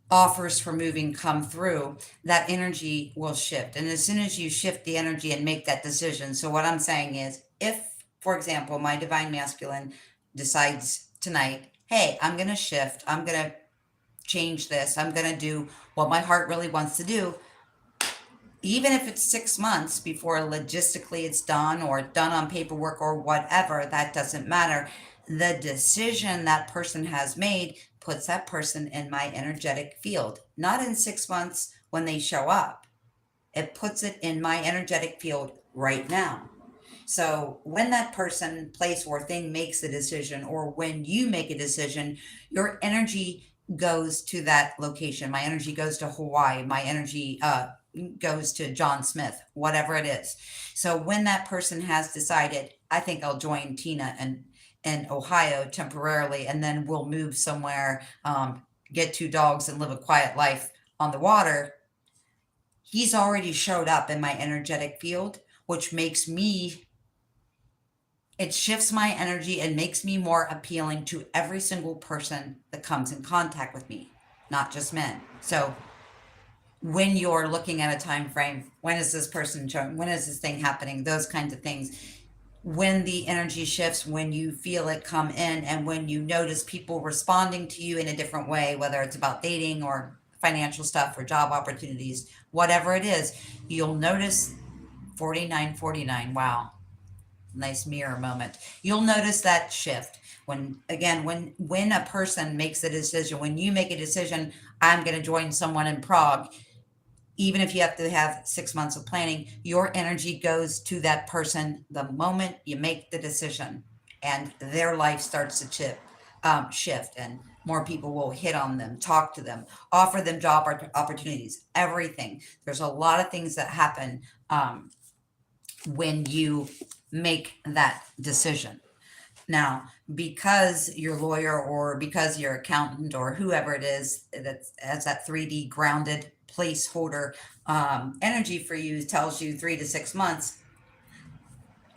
offers for moving come through, that energy will shift. And as soon as you shift the energy and make that decision, so what I'm saying is, if, for example, my divine masculine decides tonight, hey, I'm going to shift, I'm going to change this, I'm going to do what my heart really wants to do, even if it's 6 months before logistically it's done or done on paperwork or whatever, that doesn't matter. The decision that person has made puts that person in my energetic field, not in 6 months when they show up. It puts it in my energetic field right now. So when that person, place, or thing makes a decision, or when you make a decision, your energy goes to that location. My energy goes to Hawaii. My energy goes to John Smith, whatever it is. So when that person has decided, I think I'll join Tina in Ohio temporarily, and then we'll move somewhere, get 2 dogs and live a quiet life on the water, he's already showed up in my energetic field, which makes me, it shifts my energy and makes me more appealing to every single person that comes in contact with me, not just men. So when you're looking at a time frame, when is this person showing, when is this thing happening, those kinds of things, when the energy shifts, when you feel it come in, and when you notice people responding to you in a different way, whether it's about dating or financial stuff or job opportunities, whatever it is, you'll notice 4949. Wow. Nice mirror moment. You'll notice that shift when, again, when a person makes a decision, when you make a decision, I'm going to join someone in Prague, even if you have to have 6 months of planning, your energy goes to that person the moment you make the decision, and their life starts to shift, and more people will hit on them, talk to them, offer them job opportunities, everything. There's a lot of things that happen when you make that decision. Now, because your lawyer or because your accountant or whoever it is that has that 3D grounded placeholder energy for you tells you 3 to 6 months,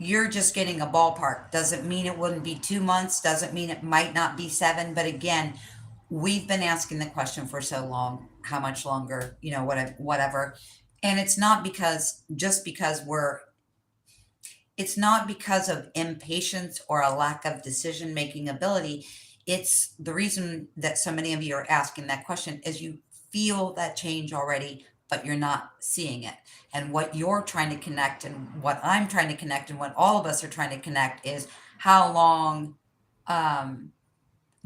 you're just getting a ballpark. Doesn't mean it wouldn't be 2 months, doesn't mean it might not be seven. But again, we've been asking the question for so long, how much longer, whatever. And it's not because just because it's not because of impatience or a lack of decision making ability. It's the reason that so many of you are asking that question is you feel that change already, but you're not seeing it. And what you're trying to connect, and what I'm trying to connect, and what all of us are trying to connect is how long um,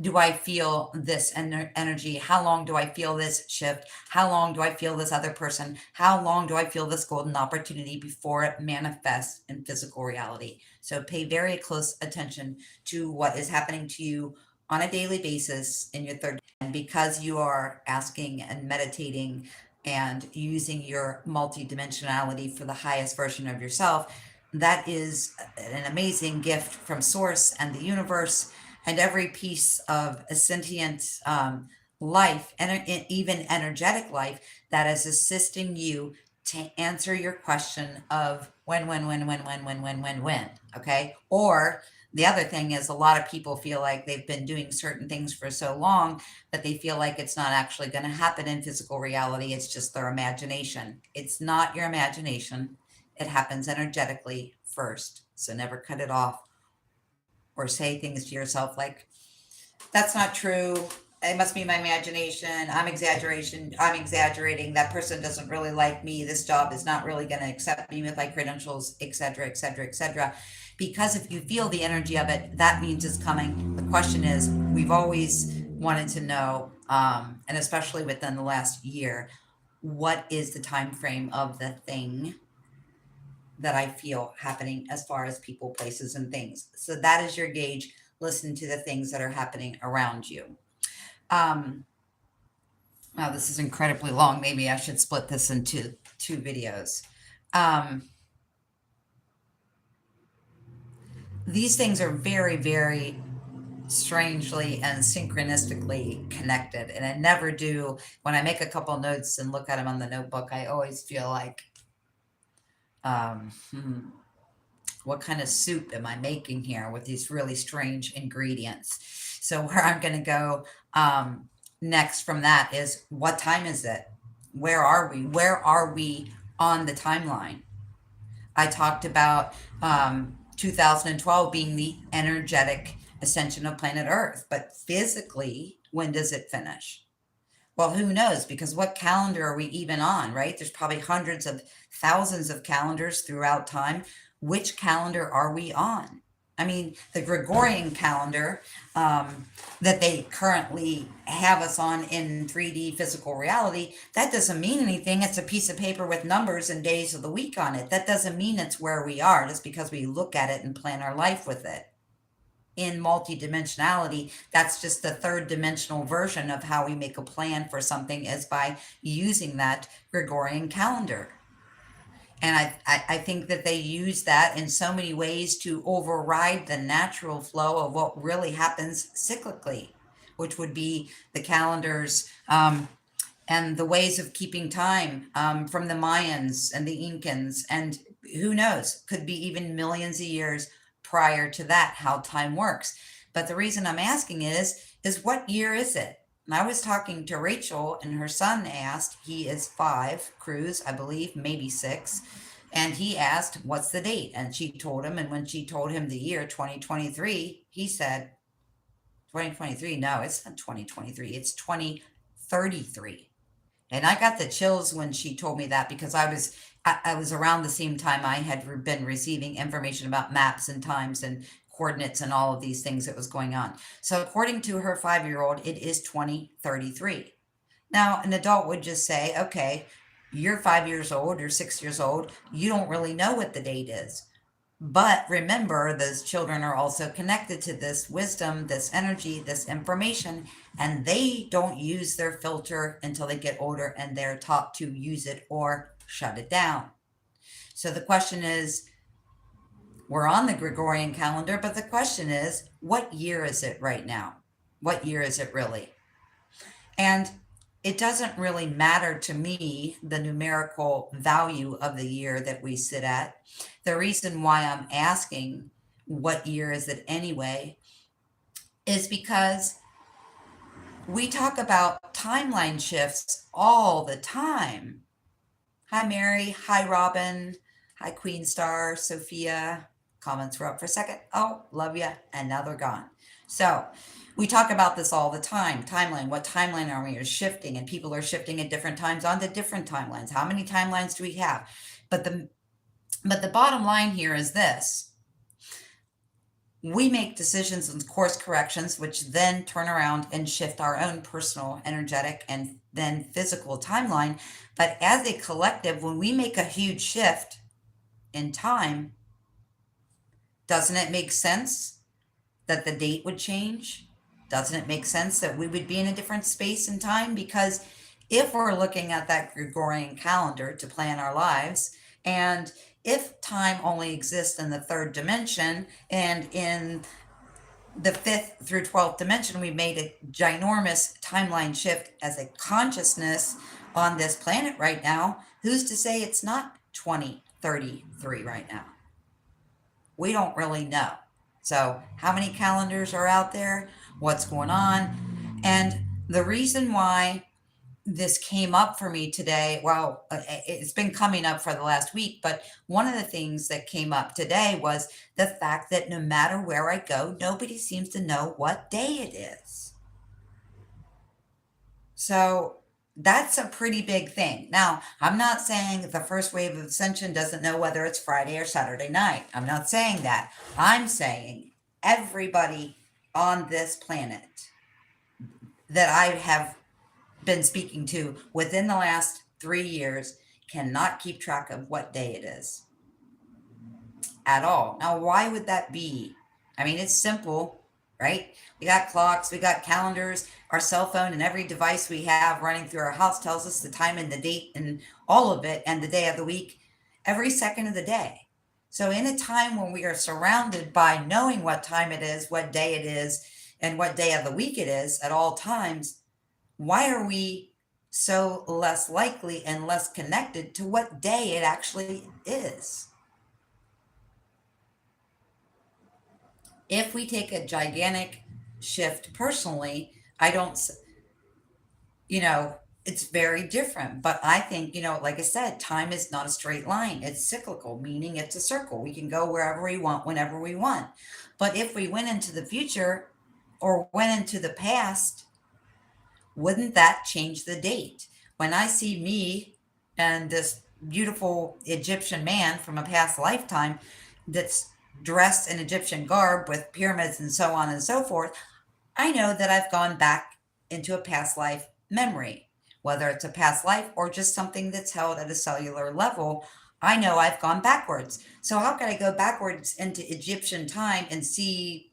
do I feel this energy? How long do I feel this shift? How long do I feel this other person? How long do I feel this golden opportunity before it manifests in physical reality? So pay very close attention to what is happening to you on a daily basis in your third. And because you are asking and meditating and using your multidimensionality for the highest version of yourself, that is an amazing gift from source and the universe and every piece of a sentient life, and even energetic life, that is assisting you to answer your question of when. Okay. Or the other thing is, a lot of people feel like they've been doing certain things for so long that they feel like it's not actually going to happen in physical reality. It's just their imagination. It's not your imagination. It happens energetically first. So never cut it off or say things to yourself like, that's not true. It must be my imagination. I'm exaggerating. That person doesn't really like me. This job is not really going to accept me with my credentials, etc., etc., etc. Because if you feel the energy of it, that means it's coming. The question is, we've always wanted to know, and especially within the last year, what is the time frame of the thing that I feel happening as far as people, places, and things. So that is your gauge. Listen to the things that are happening around you. Wow, this is incredibly long. Maybe I should split this into two videos. These things are very, very strangely and synchronistically connected. And I never do, when I make a couple notes and look at them on the notebook, I always feel like, what kind of soup am I making here with these really strange ingredients? So where I'm going to go next from that is, what time is it? Where are we? Where are we on the timeline? I talked about 2012 being the energetic ascension of planet Earth, but physically, when does it finish? Well, who knows? Because what calendar are we even on, right? There's probably hundreds of thousands of calendars throughout time. Which calendar are we on? I mean, the Gregorian calendar that they currently have us on in 3D physical reality, that doesn't mean anything. It's a piece of paper with numbers and days of the week on it. That doesn't mean it's where we are, just because we look at it and plan our life with it. In multidimensionality, that's just the third dimensional version of how we make a plan for something, is by using that Gregorian calendar. And I think that they use that in so many ways to override the natural flow of what really happens cyclically, which would be the calendars and the ways of keeping time from the Mayans and the Incans. And who knows, could be even millions of years prior to that, how time works. But the reason I'm asking is what year is it? And I was talking to Rachel, and her son asked, he is 5, Cruz, I believe, maybe 6. And he asked, what's the date? And she told him. And when she told him the year 2023, he said, 2023? No, it's not 2023. It's 2033. And I got the chills when she told me that, because I was around the same time I had been receiving information about maps and times and coordinates and all of these things that was going on. So according to her 5-year-old, it is 2033. Now, an adult would just say, okay, You're 5 years old or 6 years old. You don't really know what the date is. But remember, those children are also connected to this wisdom, this energy, this information, and they don't use their filter until they get older and they're taught to use it or shut it down. So the question is, we're on the Gregorian calendar, but the question is, what year is it right now? What year is it really? And it doesn't really matter to me, the numerical value of the year that we sit at. The reason why I'm asking what year is it anyway is because we talk about timeline shifts all the time. Hi, Mary. Hi, Robin. Hi, Queen Star, Sophia. Comments were up for a second. Oh, love ya. And now they're gone. So we talk about this all the time. Timeline. What timeline are we? Are shifting, and people are shifting at different times onto different timelines. How many timelines do we have? But the bottom line here is this. We make decisions and course corrections, which then turn around and shift our own personal, energetic, and then physical timeline. But as a collective, when we make a huge shift in time, doesn't it make sense that the date would change? Doesn't it make sense that we would be in a different space and time? Because if we're looking at that Gregorian calendar to plan our lives, and if time only exists in the third dimension, and in the fifth through 12th dimension, we made a ginormous timeline shift as a consciousness on this planet right now, who's to say it's not 2033 right now? We don't really know. So how many calendars are out there? What's going on? And the reason why this came up for me today, well, it's been coming up for the last week, but one of the things that came up today was the fact that no matter where I go, nobody seems to know what day it is. So that's a pretty big thing. Now, I'm not saying the first wave of ascension doesn't know whether it's Friday or Saturday night. I'm not saying that. I'm saying everybody on this planet that I have been speaking to within the last 3 years cannot keep track of what day it is at all. Now, why would that be? I mean, it's simple, right? We got clocks, we got calendars, our cell phone, and every device we have running through our house tells us the time and the date and all of it, and the day of the week, every second of the day. So, in a time when we are surrounded by knowing what time it is, what day it is, and what day of the week it is at all times, why are we so less likely and less connected to what day it actually is? If we take a gigantic shift personally, I don't, it's very different. But I think, like I said, time is not a straight line. It's cyclical, meaning it's a circle. We can go wherever we want, whenever we want. But if we went into the future or went into the past, wouldn't that change the date? When I see me and this beautiful Egyptian man from a past lifetime that's dressed in Egyptian garb with pyramids and so on and so forth, I know that I've gone back into a past life memory, whether it's a past life or just something that's held at a cellular level. I know I've gone backwards. So, how can I go backwards into Egyptian time and see,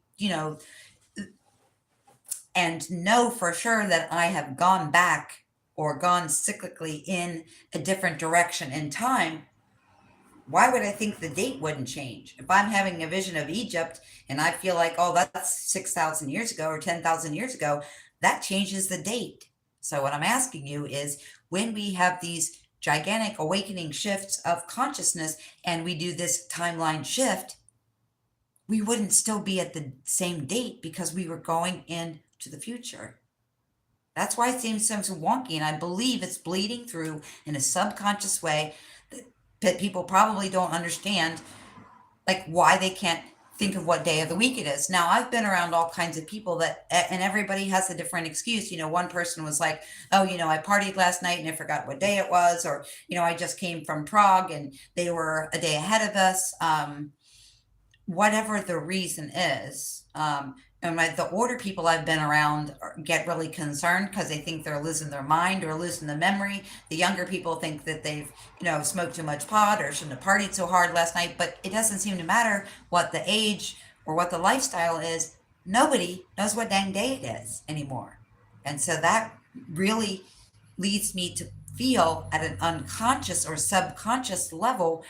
and know for sure that I have gone back or gone cyclically in a different direction in time? Why would I think the date wouldn't change? If I'm having a vision of Egypt and I feel like, oh, that's 6,000 years ago or 10,000 years ago, that changes the date. So, what I'm asking you is, when we have these gigantic awakening shifts of consciousness and we do this timeline shift, we wouldn't still be at the same date because we were going into the future. That's why it seems so wonky, and I believe it's bleeding through in a subconscious way that people probably don't understand, like why they can't think of what day of the week it is. Now, I've been around all kinds of people that, and everybody has a different excuse. One person was like, oh, I partied last night and I forgot what day it was, or, I just came from Prague and they were a day ahead of us. Whatever the reason is, And the older people I've been around get really concerned because they think they're losing their mind or losing the memory. The younger people think that they've, smoked too much pot or shouldn't have partied so hard last night. But it doesn't seem to matter what the age or what the lifestyle is. Nobody knows what dang day it is anymore. And so that really leads me to feel at an unconscious or subconscious level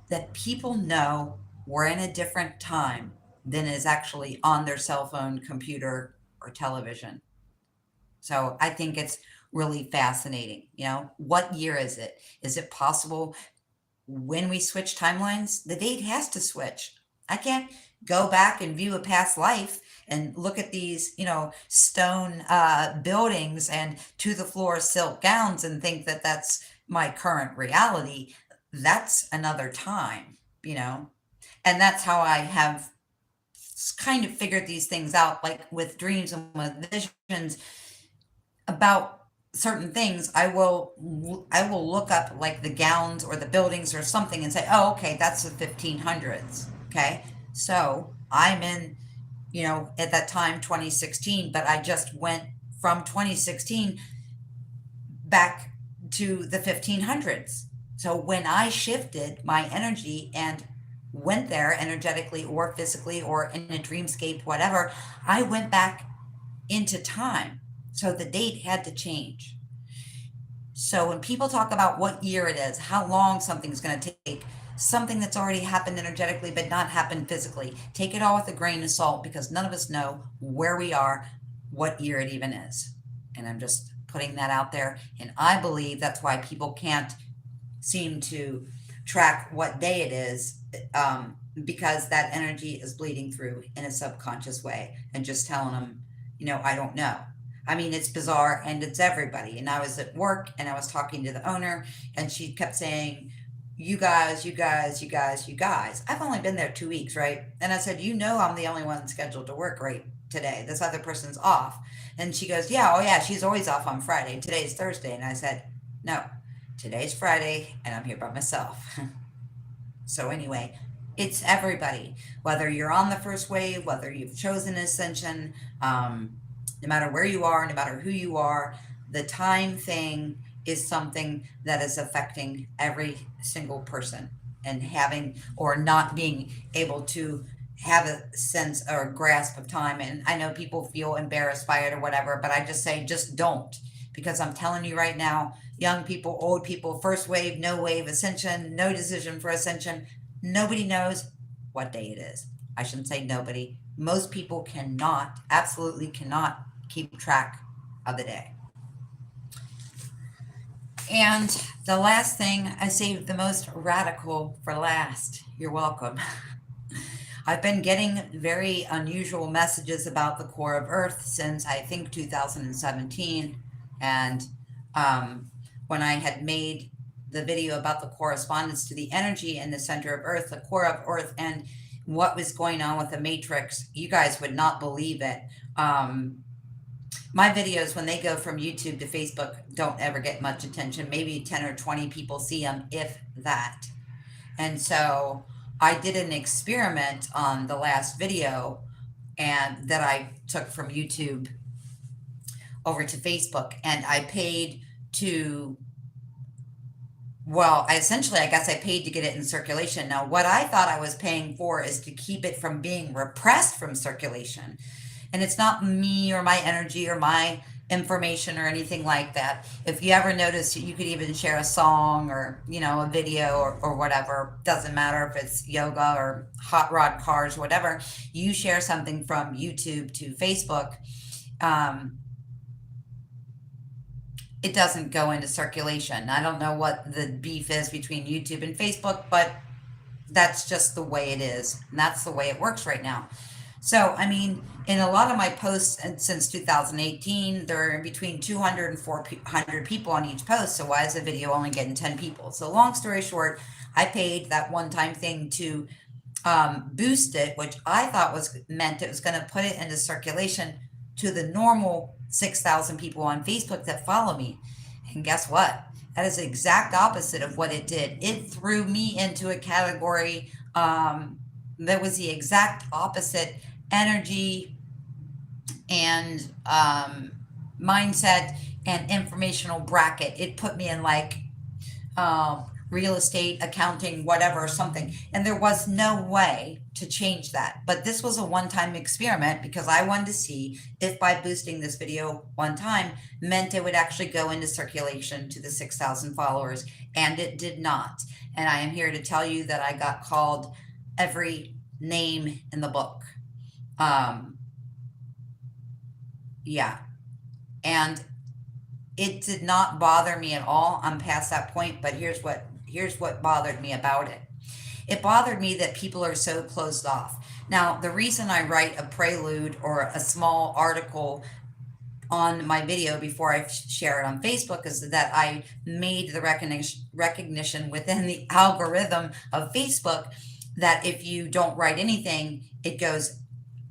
that people know we're in a different time than is actually on their cell phone, computer, or television. So I think it's really fascinating. What year is it? Is it possible when we switch timelines, the date has to switch? I can't go back and view a past life and look at these, stone buildings and to the floor silk gowns and think that that's my current reality. That's another time, and that's how I have kind of figured these things out, like with dreams and with visions about certain things. I will look up like the gowns or the buildings or something and say, oh, okay, that's the 1500s. Okay, so I'm in, at that time 2016, but I just went from 2016 back to the 1500s. So when I shifted my energy and went there energetically or physically or in a dreamscape, whatever, I went back into time. So the date had to change. So when people talk about what year it is, how long something's going to take, something that's already happened energetically but not happened physically, take it all with a grain of salt because none of us know where we are, what year it even is. And I'm just putting that out there. And I believe that's why people can't seem to track what day it is, because that energy is bleeding through in a subconscious way and just telling them, I don't know. I mean, it's bizarre and it's everybody. And I was at work and I was talking to the owner and she kept saying, you guys, you guys, you guys, you guys. I've only been there 2 weeks, right? And I said, I'm the only one scheduled to work right today. This other person's off. And she goes, yeah, oh yeah, she's always off on Friday. Today's Thursday. And I said, no, today's Friday and I'm here by myself. So anyway, it's everybody, whether you're on the first wave, whether you've chosen ascension, no matter where you are, no matter who you are, the time thing is something that is affecting every single person and having or not being able to have a sense or a grasp of time. And I know people feel embarrassed by it or whatever, but I just say, just don't. Because I'm telling you right now, young people, old people, first wave, no wave, ascension, no decision for ascension, nobody knows what day it is. I shouldn't say nobody. Most people cannot, absolutely cannot keep track of the day. And the last thing, I saved the most radical for last. You're welcome. I've been getting very unusual messages about the core of Earth since I think 2017. And when I had made the video about the correspondence to the energy in the center of Earth, the core of Earth, and what was going on with the matrix, you guys would not believe it. My videos, when they go from YouTube to Facebook, don't ever get much attention. Maybe 10 or 20 people see them, if that. And so I did an experiment on the last video and that I took from YouTube over to Facebook, and I paid to, well, I guess I paid to get it in circulation. Now, what I thought I was paying for is to keep it from being repressed from circulation. And it's not me or my energy or my information or anything like that. If you ever notice, you could even share a song or, a video or whatever. Doesn't matter if it's yoga or hot rod cars, whatever. You share something from YouTube to Facebook, it doesn't go into circulation. I don't know what the beef is between YouTube and Facebook, but that's just the way it is. And that's the way it works right now. So, I mean, in a lot of my posts since 2018, there are between 200 and 400 people on each post. So why is a video only getting 10 people? So long story short, I paid that one-time thing to boost it, which I thought meant it was going to put it into circulation to the normal 6,000 people on Facebook that follow me. And guess what? That is the exact opposite of what it did. It threw me into a category that was the exact opposite energy and mindset and informational bracket. It put me in like real estate, accounting, whatever, something. And there was no way to change that. But this was a one time experiment because I wanted to see if by boosting this video one time meant it would actually go into circulation to the 6,000 followers. And it did not. And I am here to tell you that I got called every name in the book. Yeah. And it did not bother me at all. I'm past that point, but here's what bothered me about it. It bothered me that people are so closed off. Now, the reason I write a prelude or a small article on my video before I share it on Facebook is that I made the recognition within the algorithm of Facebook that if you don't write anything, it goes,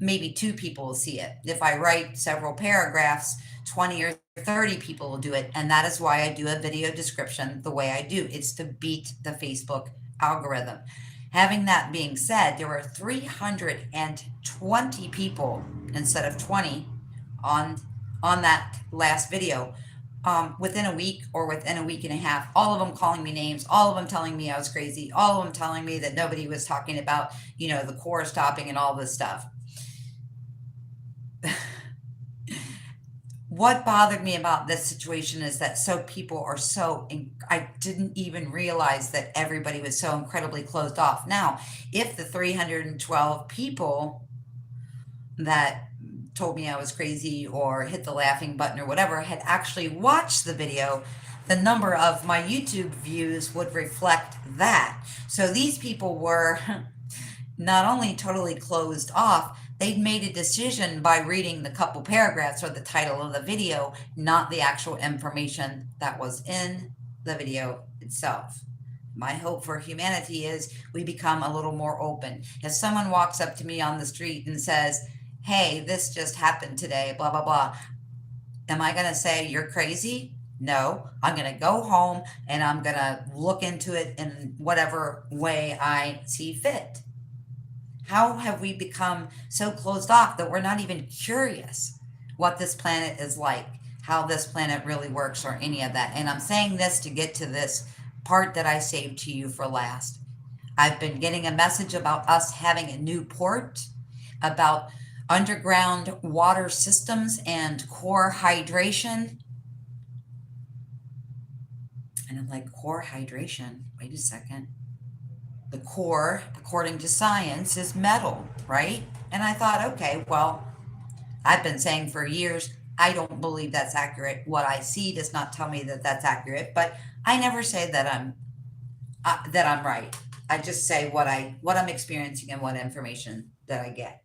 maybe 2 people will see it. If I write several paragraphs, 20 or 30 people will do it. And that is why I do a video description the way I do. It's to beat the Facebook algorithm. Having that being said, there were 320 people instead of 20 on that last video. Within a week or within a week and a half, all of them calling me names, all of them telling me I was crazy, all of them telling me that nobody was talking about, the core stopping and all this stuff. What bothered me about this situation is that people are I didn't even realize that everybody was so incredibly closed off. Now, if the 312 people that told me I was crazy or hit the laughing button or whatever had actually watched the video, the number of my YouTube views would reflect that. So these people were not only totally closed off, they'd made a decision by reading the couple paragraphs or the title of the video, not the actual information that was in the video itself. My hope for humanity is we become a little more open. If someone walks up to me on the street and says, hey, this just happened today, blah, blah, blah, am I going to say you're crazy? No, I'm going to go home and I'm going to look into it in whatever way I see fit. How have we become so closed off that we're not even curious what this planet is like, how this planet really works, or any of that? And I'm saying this to get to this part that I saved to you for last. I've been getting a message about us having a new port, about underground water systems and core hydration. And I'm like, core hydration? Wait a second. The core, according to science, is metal, right? And I thought, okay, well, I've been saying for years, I don't believe that's accurate. What I see does not tell me that that's accurate, but I never say that I'm right. I just say what I'm experiencing and what information that I get.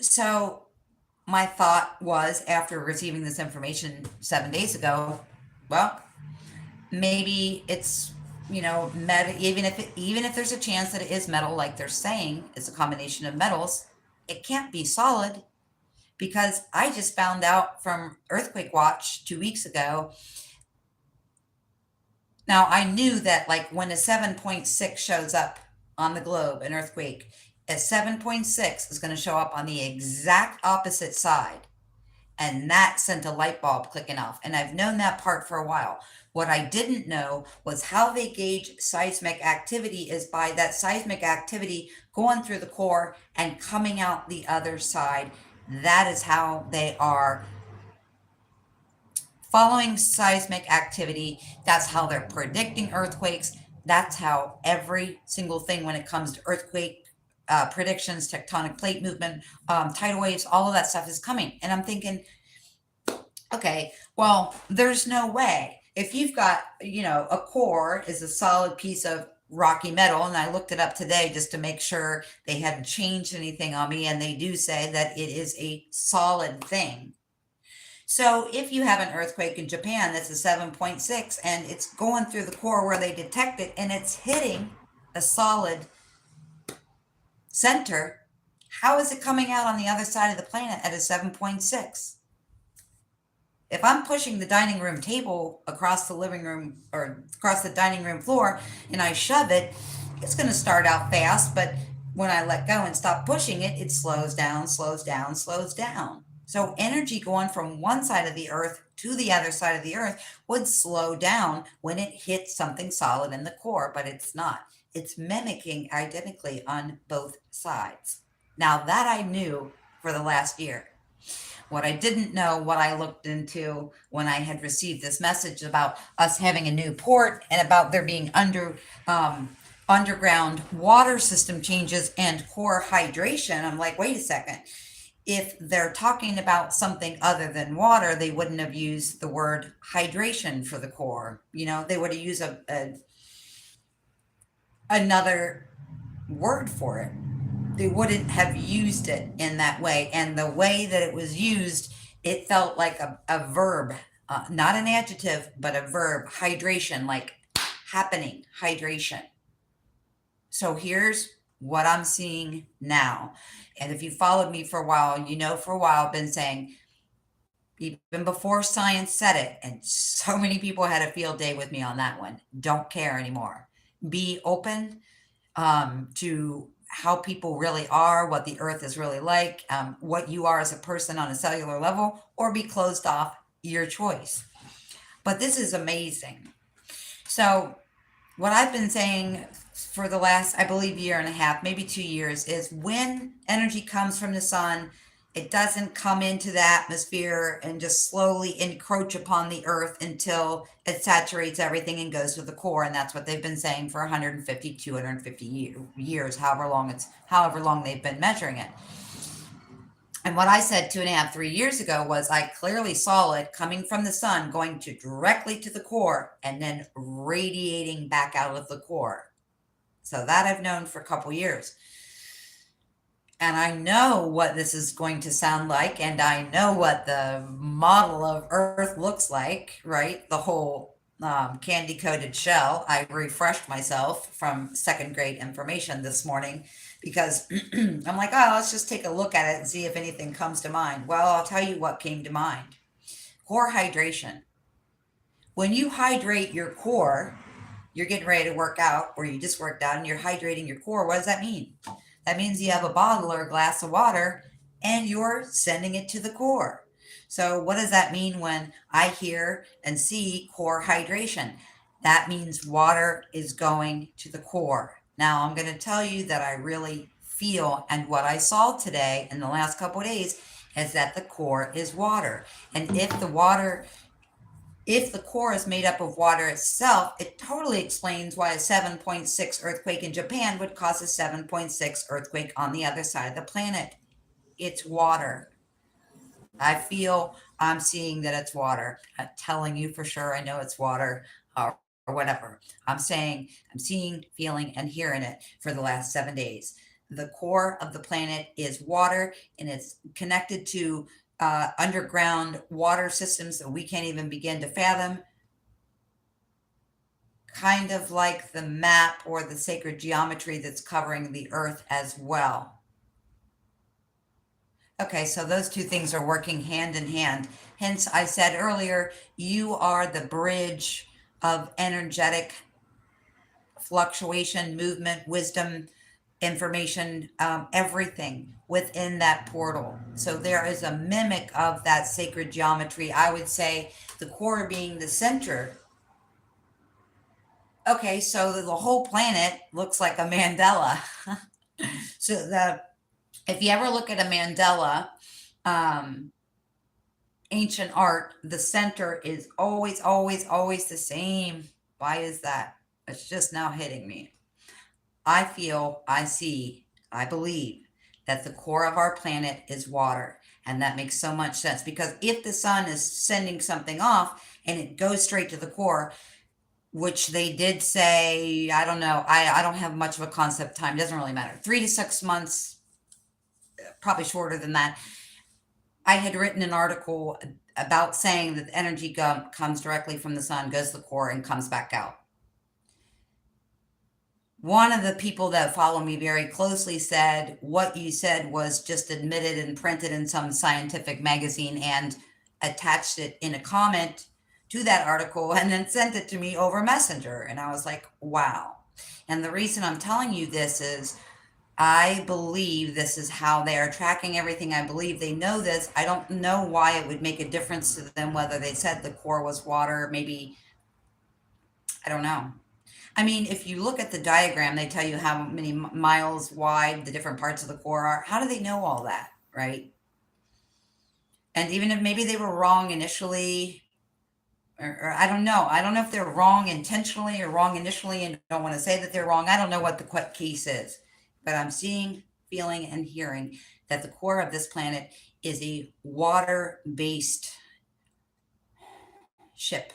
So my thought was, after receiving this information 7 days ago, well, maybe it's metal. Even if there's a chance that it is metal, like they're saying it's a combination of metals, it can't be solid, because I just found out from Earthquake Watch 2 weeks ago. Now, I knew that, like, when a 7.6 shows up on the globe, an earthquake, a 7.6 is going to show up on the exact opposite side. And that sent a light bulb clicking off. And I've known that part for a while. What I didn't know was how they gauge seismic activity is by that seismic activity going through the core and coming out the other side. That is how they are following seismic activity. That's how they're predicting earthquakes. That's how every single thing when it comes to earthquake predictions, tectonic plate movement, tidal waves, all of that stuff is coming. And I'm thinking, okay, well, there's no way. If you've got, a core is a solid piece of rocky metal, and I looked it up today just to make sure they hadn't changed anything on me, and they do say that it is a solid thing. So if you have an earthquake in Japan that's a 7.6 and it's going through the core where they detect it and it's hitting a solid center, how is it coming out on the other side of the planet at a 7.6? If I'm pushing the dining room table across the living room or across the dining room floor and I shove it, it's going to start out fast, but when I let go and stop pushing it, it slows down, slows down, slows down. So energy going from one side of the earth to the other side of the earth would slow down when it hits something solid in the core, but it's not. It's mimicking identically on both sides. Now that I knew for the last year. What I didn't know, what I looked into when I had received this message about us having a new port and about there being underground water system changes and core hydration, I'm like, wait a second. If they're talking about something other than water, they wouldn't have used the word hydration for the core. They would have used another word for it. They wouldn't have used it in that way. And the way that it was used, it felt like a verb, not an adjective, but a verb. Hydration, like happening, hydration. So here's what I'm seeing now. And if you followed me for a while, for a while I've been saying, even before science said it, and so many people had a field day with me on that one, don't care anymore. Be open to how people really are, what the earth is really like, what you are as a person on a cellular level, or be closed off, your choice. But this is amazing. So what I've been saying for the last, I believe, year and a half, maybe 2 years, is when energy comes from the sun, it doesn't come into the atmosphere and just slowly encroach upon the earth until it saturates everything and goes to the core. And that's what they've been saying for 150, 250 years, however long they've been measuring it. And what I said 2.5, 3 years ago was I clearly saw it coming from the sun, going directly to the core and then radiating back out of the core. So that I've known for a couple years. And I know what this is going to sound like, and I know what the model of Earth looks like, right? The whole candy-coated shell. I refreshed myself from second grade information this morning because I'm like, oh, let's just take a look at it and see if anything comes to mind. Well, I'll tell you what came to mind. Core hydration. When you hydrate your core, you're getting ready to work out, or you just worked out and you're hydrating your core. What does that mean? That means you have a bottle or a glass of water and you're sending it to the core. So what does that mean when I hear and see core hydration? That means water is going to the core. Now I'm going to tell you that I really feel, and what I saw today in the last couple of days is that the core is water. And if the core is made up of water itself, it totally explains why a 7.6 earthquake in Japan would cause a 7.6 earthquake on the other side of the planet. It's water. I'm seeing that it's water. I'm telling you for sure I know it's water, or whatever. I'm seeing, feeling, and hearing it for the last 7 days. The core of the planet is water, and it's connected to underground water systems that we can't even begin to fathom, kind of like the map or the sacred geometry that's covering the earth as well. Okay, so those two things are working hand in hand. Hence, I said earlier, you are the bridge of energetic fluctuation, movement, wisdom, information, everything within that portal. So there is a mimic of that sacred geometry. I would say the core being the center. Okay, so the whole planet looks like a mandala. So if you ever look at a mandala, ancient art, the center is always, always, always the same. Why is that? It's just now hitting me. I feel, I see, I believe that the core of our planet is water. And that makes so much sense, because if the sun is sending something off and it goes straight to the core, which they did say, I don't know, I don't have much of a concept time, doesn't really matter. 3 to 6 months, probably shorter than that. I had written an article about saying that the energy comes directly from the sun, goes to the core, and comes back out. One of the people that follow me very closely said what you said was just admitted and printed in some scientific magazine, and attached it in a comment to that article and then sent it to me over Messenger. And I was like, wow. And the reason I'm telling you this is I believe this is how they are tracking everything. I believe they know this. I don't know why it would make a difference to them whether they said the core was water. Maybe, I don't know. I mean, if you look at the diagram, they tell you how many miles wide the different parts of the core are. How do they know all that, right? And even if maybe they were wrong initially, or I don't know. I don't know if they're wrong intentionally or wrong initially and don't want to say that they're wrong. I don't know what the case is, but I'm seeing, feeling, and hearing that the core of this planet is a water based ship.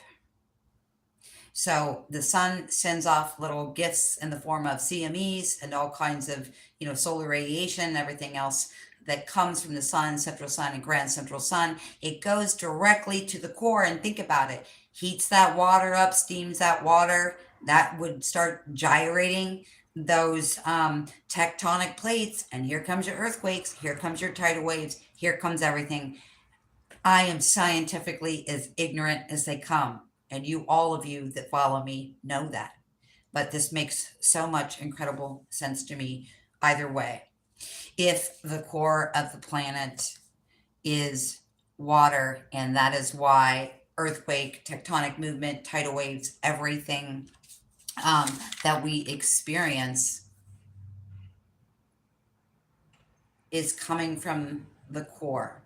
So the sun sends off little gifts in the form of CMEs and all kinds of, solar radiation and everything else that comes from the sun, central sun, and grand central sun. It goes directly to the core, and think about it. Heats that water up, steams that water, that would start gyrating those tectonic plates, and here comes your earthquakes, here comes your tidal waves, here comes everything. I am scientifically as ignorant as they come, and all of you that follow me know that. But this makes so much incredible sense to me either way. If the core of the planet is water, and that is why earthquake, tectonic movement, tidal waves, everything that we experience is coming from the core.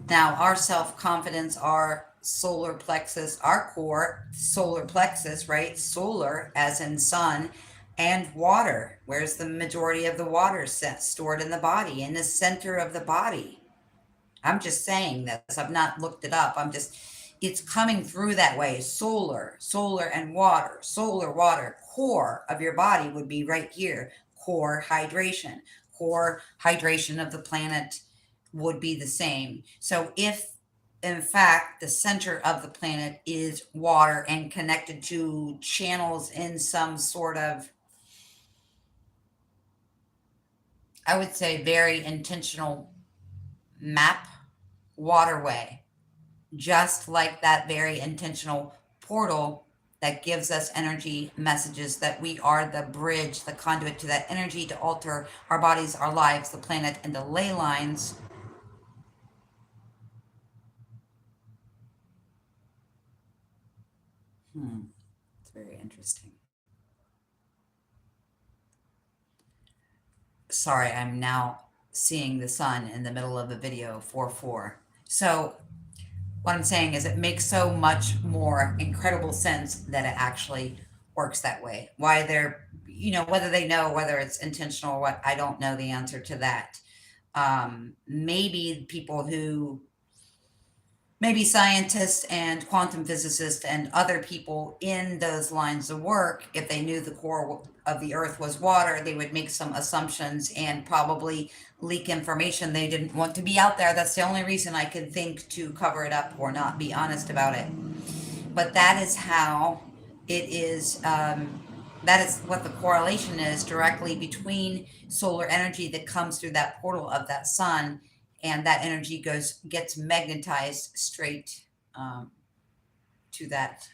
Now, our self-confidence, our solar plexus, our core, solar plexus, right? Solar as in sun, and water. Where's the majority of the water stored in the body? In the center of the body. I'm just saying this. I've not looked it up. It's coming through that way. Solar and water, solar, water. Core of your body would be right here. Core hydration of the planet would be the same. So if in fact the center of the planet is water and connected to channels in some sort of, I would say, very intentional map waterway, just like that very intentional portal that gives us energy messages that we are the bridge, the conduit to that energy to alter our bodies, our lives, the planet, and the ley lines. It's very interesting. Sorry, I'm now seeing the sun in the middle of the video 4-4. So what I'm saying is it makes so much more incredible sense that it actually works that way. Why they're, whether they know whether it's intentional or what, I don't know the answer to that. Maybe people who, maybe scientists and quantum physicists and other people in those lines of work, if they knew the core of the earth was water, they would make some assumptions and probably leak information they didn't want to be out there. That's the only reason I can think, to cover it up or not be honest about it. But that is how it is. That is what the correlation is directly between solar energy that comes through that portal of that sun, and that energy gets magnetized straight to that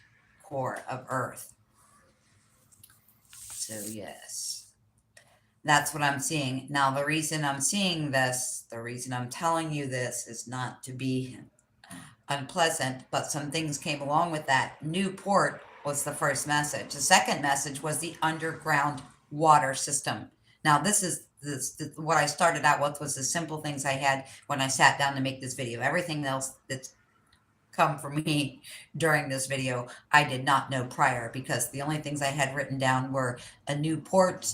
core of Earth. So yes, that's what I'm seeing. Now, the reason I'm seeing this, the reason I'm telling you this, is not to be unpleasant, but some things came along with that. Newport was the first message. The second message was the underground water system. Now, this is what I started out with, was the simple things I had when I sat down to make this video. Everything else that's come from me during this video, I did not know prior, because the only things I had written down were a Newport,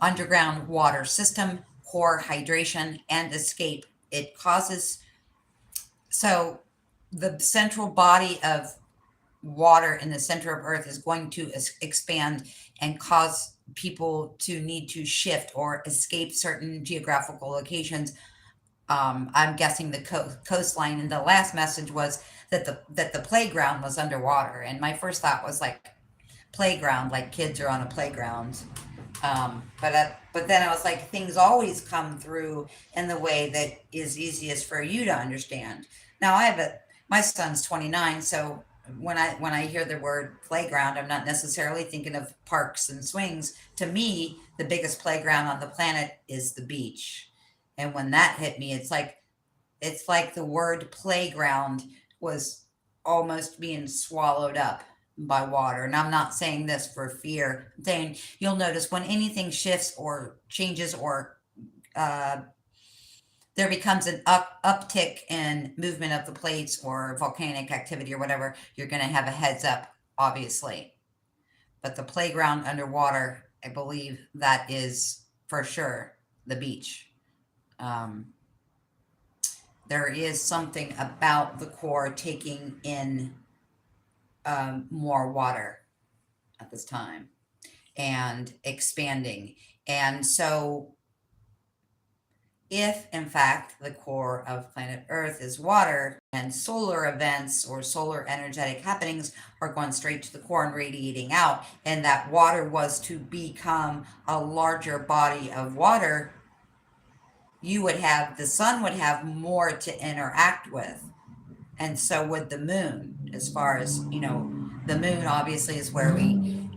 underground water system, core hydration, and escape. It causes, so the central body of water in the center of Earth is going to expand and cause people to need to shift or escape certain geographical locations. I'm guessing the coastline. And the last message was that the playground was underwater. And my first thought was like, playground, like kids are on a playground. But then I was like, things always come through in the way that is easiest for you to understand. Now my son's 29, so when I hear the word playground, I'm not necessarily thinking of parks and swings. To me, the biggest playground on the planet is the beach. And when that hit me, it's like the word playground was almost being swallowed up by water. And I'm not saying this for fear. I'm saying you'll notice when anything shifts or changes or uh, there becomes an uptick in movement of the plates or volcanic activity or whatever, you're going to have a heads up, obviously. But the playground underwater, I believe that is for sure the beach. Um, there is something about the core taking in more water at this time and expanding. And so, if in fact the core of planet Earth is water and solar events or solar energetic happenings are going straight to the core and radiating out, and that water was to become a larger body of water, the sun would have more to interact with. And so would the moon, as far as, the moon obviously is where we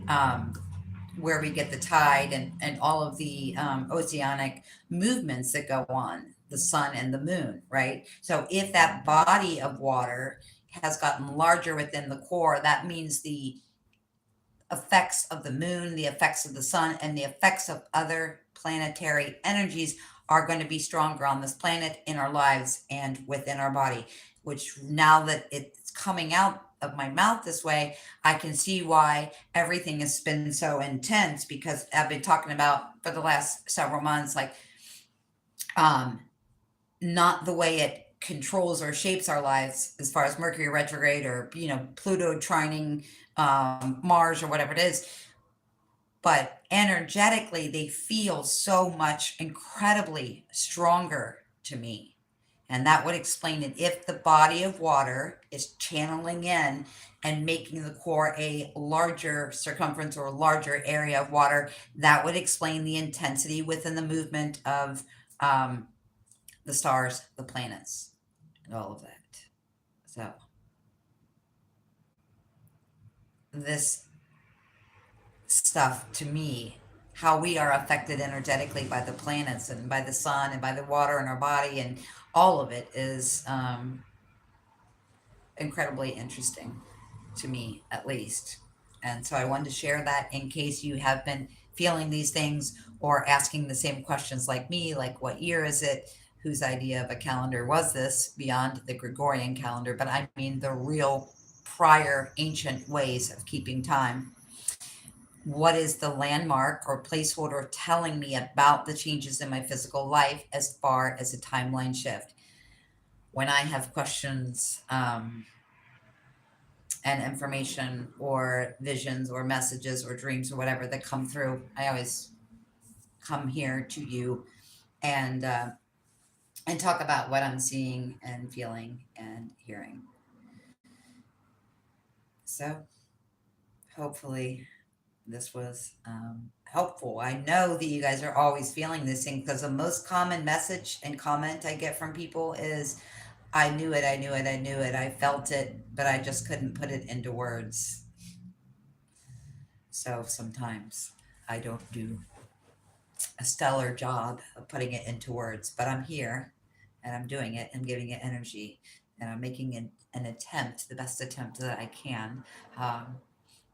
get the tide and all of the oceanic movements that go on, the sun and the moon, right? So if that body of water has gotten larger within the core, that means the effects of the moon, the effects of the sun, and the effects of other planetary energies are going to be stronger on this planet, in our lives, and within our body. Which, now that it's coming out of my mouth this way, I can see why everything has been so intense, because I've been talking about for the last several months, like, um, not the way it controls or shapes our lives as far as Mercury retrograde or, Pluto trining Mars or whatever it is, but energetically they feel so much incredibly stronger to me. And that would explain it. If the body of water is channeling in and making the core a larger circumference or a larger area of water, that would explain the intensity within the movement of um, the stars, the planets, and all of that. So, this stuff to me, how we are affected energetically by the planets and by the sun and by the water in our body, and all of it is incredibly interesting to me, at least. And so I wanted to share that in case you have been feeling these things or asking the same questions like me, like what year is it? Whose idea of a calendar was this, beyond the Gregorian calendar? But I mean the real prior ancient ways of keeping time. What is the landmark or placeholder telling me about the changes in my physical life as far as a timeline shift? When I have questions and information or visions or messages or dreams or whatever that come through, I always come here to you and talk about what I'm seeing and feeling and hearing. So hopefully this was helpful. I know that you guys are always feeling this thing, because the most common message and comment I get from people is, I knew it, I knew it, I knew it, I felt it, but I just couldn't put it into words. So sometimes I don't do a stellar job of putting it into words, but I'm here and I'm doing it. I'm giving it energy, and I'm making an attempt, the best attempt that I can, um,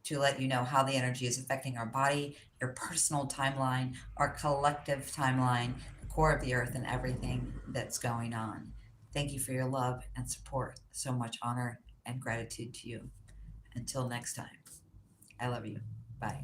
to let you know how the energy is affecting our body, your personal timeline, our collective timeline, the core of the earth, and everything that's going on. Thank you for your love and support. So much honor and gratitude to you. Until next time, I love you. Bye.